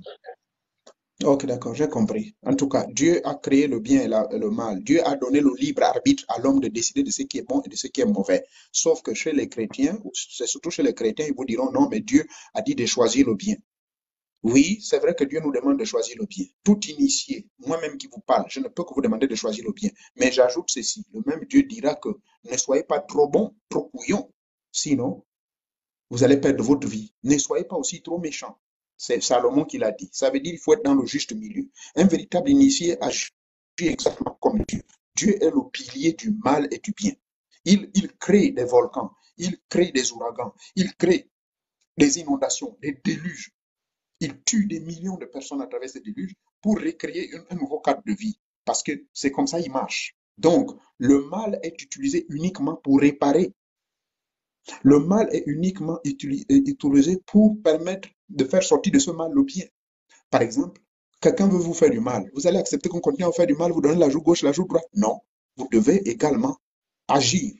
Ok, d'accord, j'ai compris. En tout cas, Dieu a créé le bien et le mal. Dieu a donné le libre arbitre à l'homme de décider de ce qui est bon et de ce qui est mauvais. Sauf que chez les chrétiens, ou c'est surtout chez les chrétiens, ils vous diront non, mais Dieu a dit de choisir le bien. Oui, c'est vrai que Dieu nous demande de choisir le bien. Tout initié, moi-même qui vous parle, je ne peux que vous demander de choisir le bien. Mais j'ajoute ceci, le même Dieu dira que ne soyez pas trop bon, trop couillon, sinon vous allez perdre votre vie. Ne soyez pas aussi trop méchant. C'est Salomon qui l'a dit. Ça veut dire qu'il faut être dans le juste milieu. Un véritable initié agit exactement comme Dieu. Dieu est le pilier du mal et du bien. Il crée des volcans, il crée des ouragans, il crée des inondations, des déluges. Il tue des millions de personnes à travers ces déluges pour recréer un nouveau cadre de vie. Parce que c'est comme ça qu'il marche. Donc, le mal est utilisé uniquement pour réparer. Le mal est uniquement utilisé pour permettre de faire sortir de ce mal le bien. Par exemple, quelqu'un veut vous faire du mal. Vous allez accepter qu'on continue à vous faire du mal, vous donnez la joue gauche, la joue droite. Non. Vous devez également agir.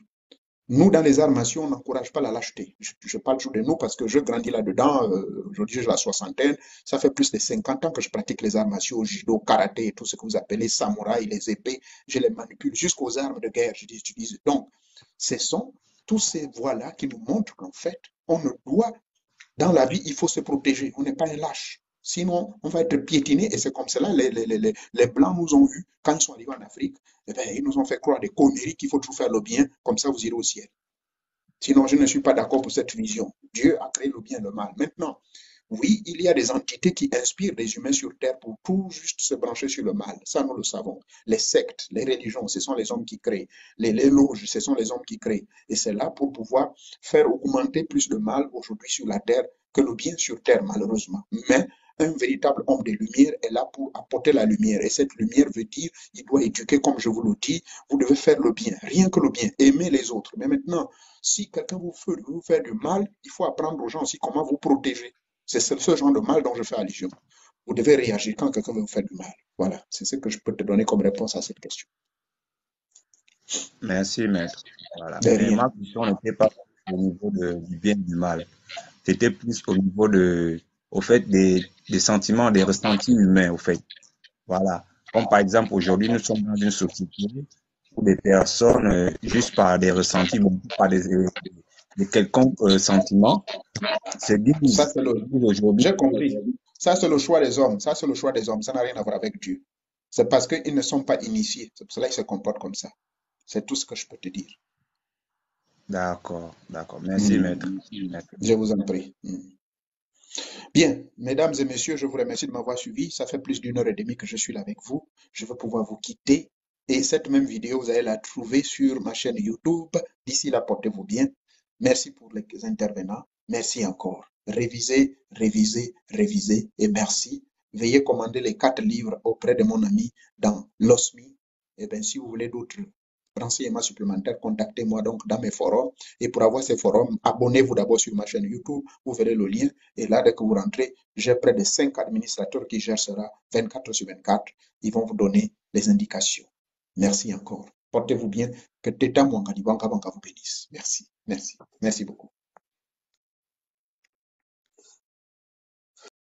Nous, dans les armations, on n'encourage pas la lâcheté. Je parle toujours de nous parce que je grandis là-dedans. Aujourd'hui, j'ai la soixantaine. Ça fait plus de 50 ans que je pratique les armations, judo, karaté, tout ce que vous appelez samouraï, les épées. Je les manipule jusqu'aux armes de guerre. Je les utilise. Donc, ce sont tous ces voies-là qui nous montrent qu'en fait, on ne doit, dans la vie, il faut se protéger. On n'est pas un lâche. Sinon, on va être piétiné et c'est comme cela les Blancs nous ont vus quand ils sont arrivés en Afrique. Eh bien, ils nous ont fait croire des conneries qu'il faut toujours faire le bien, comme ça vous irez au ciel. Sinon, je ne suis pas d'accord pour cette vision. Dieu a créé le bien et le mal. Maintenant, oui, il y a des entités qui inspirent des humains sur Terre pour tout juste se brancher sur le mal. Ça, nous le savons. Les sectes, les religions, ce sont les hommes qui créent. Les loges, ce sont les hommes qui créent. Et c'est là pour pouvoir faire augmenter plus de mal aujourd'hui sur la Terre que le bien sur Terre, malheureusement. Mais un véritable homme de lumière est là pour apporter la lumière. Et cette lumière veut dire, il doit éduquer, comme je vous le dis, vous devez faire le bien, rien que le bien, aimer les autres. Mais maintenant, si quelqu'un veut vous faire du mal, il faut apprendre aux gens aussi comment vous protéger. C'est ce genre de mal dont je fais allusion. Vous devez réagir quand quelqu'un veut vous faire du mal. Voilà, c'est ce que je peux te donner comme réponse à cette question.
Merci, maître. Voilà.
De
Mais
rien.
ma question n'était pas au niveau du bien et du mal. C'était plus au niveau au fait, des sentiments, des ressentis humains, au fait. Voilà. Comme par exemple, aujourd'hui, nous sommes dans une société où des personnes, juste par des ressentis, par des quelconques sentiments, se
Ça,
disent,
c'est le.
se disent aujourd'hui,
J'ai compris. Ça, c'est le choix des hommes. Ça, c'est le choix des hommes. Ça n'a rien à voir avec Dieu. C'est parce qu'ils ne sont pas initiés. C'est pour cela qu'ils se comportent comme ça. C'est tout ce que je peux te dire.
d'accord, d'accord. Merci, maître.
Mm.
Maître.
Je vous en prie. Bien, mesdames et messieurs, je vous remercie de m'avoir suivi. Ça fait plus d'une heure et demie que je suis là avec vous. Je vais pouvoir vous quitter. Et cette même vidéo, vous allez la trouver sur ma chaîne YouTube. D'ici là, portez-vous bien. Merci pour les intervenants. Merci encore. Révisez, révisez, révisez et merci. Veuillez commander les 4 livres auprès de mon ami dans l'OSMI. Et bien, si vous voulez d'autres renseignements supplémentaires, contactez-moi donc dans mes forums. Et pour avoir ces forums, abonnez-vous d'abord sur ma chaîne YouTube. Vous verrez le lien. Et là, dès que vous rentrez, j'ai près de 5 administrateurs qui gèrent cela 24 sur 24. Ils vont vous donner les indications. Merci encore. Portez-vous bien. Que Teta Mwangalibanka vous bénisse. Merci. Merci. Merci beaucoup.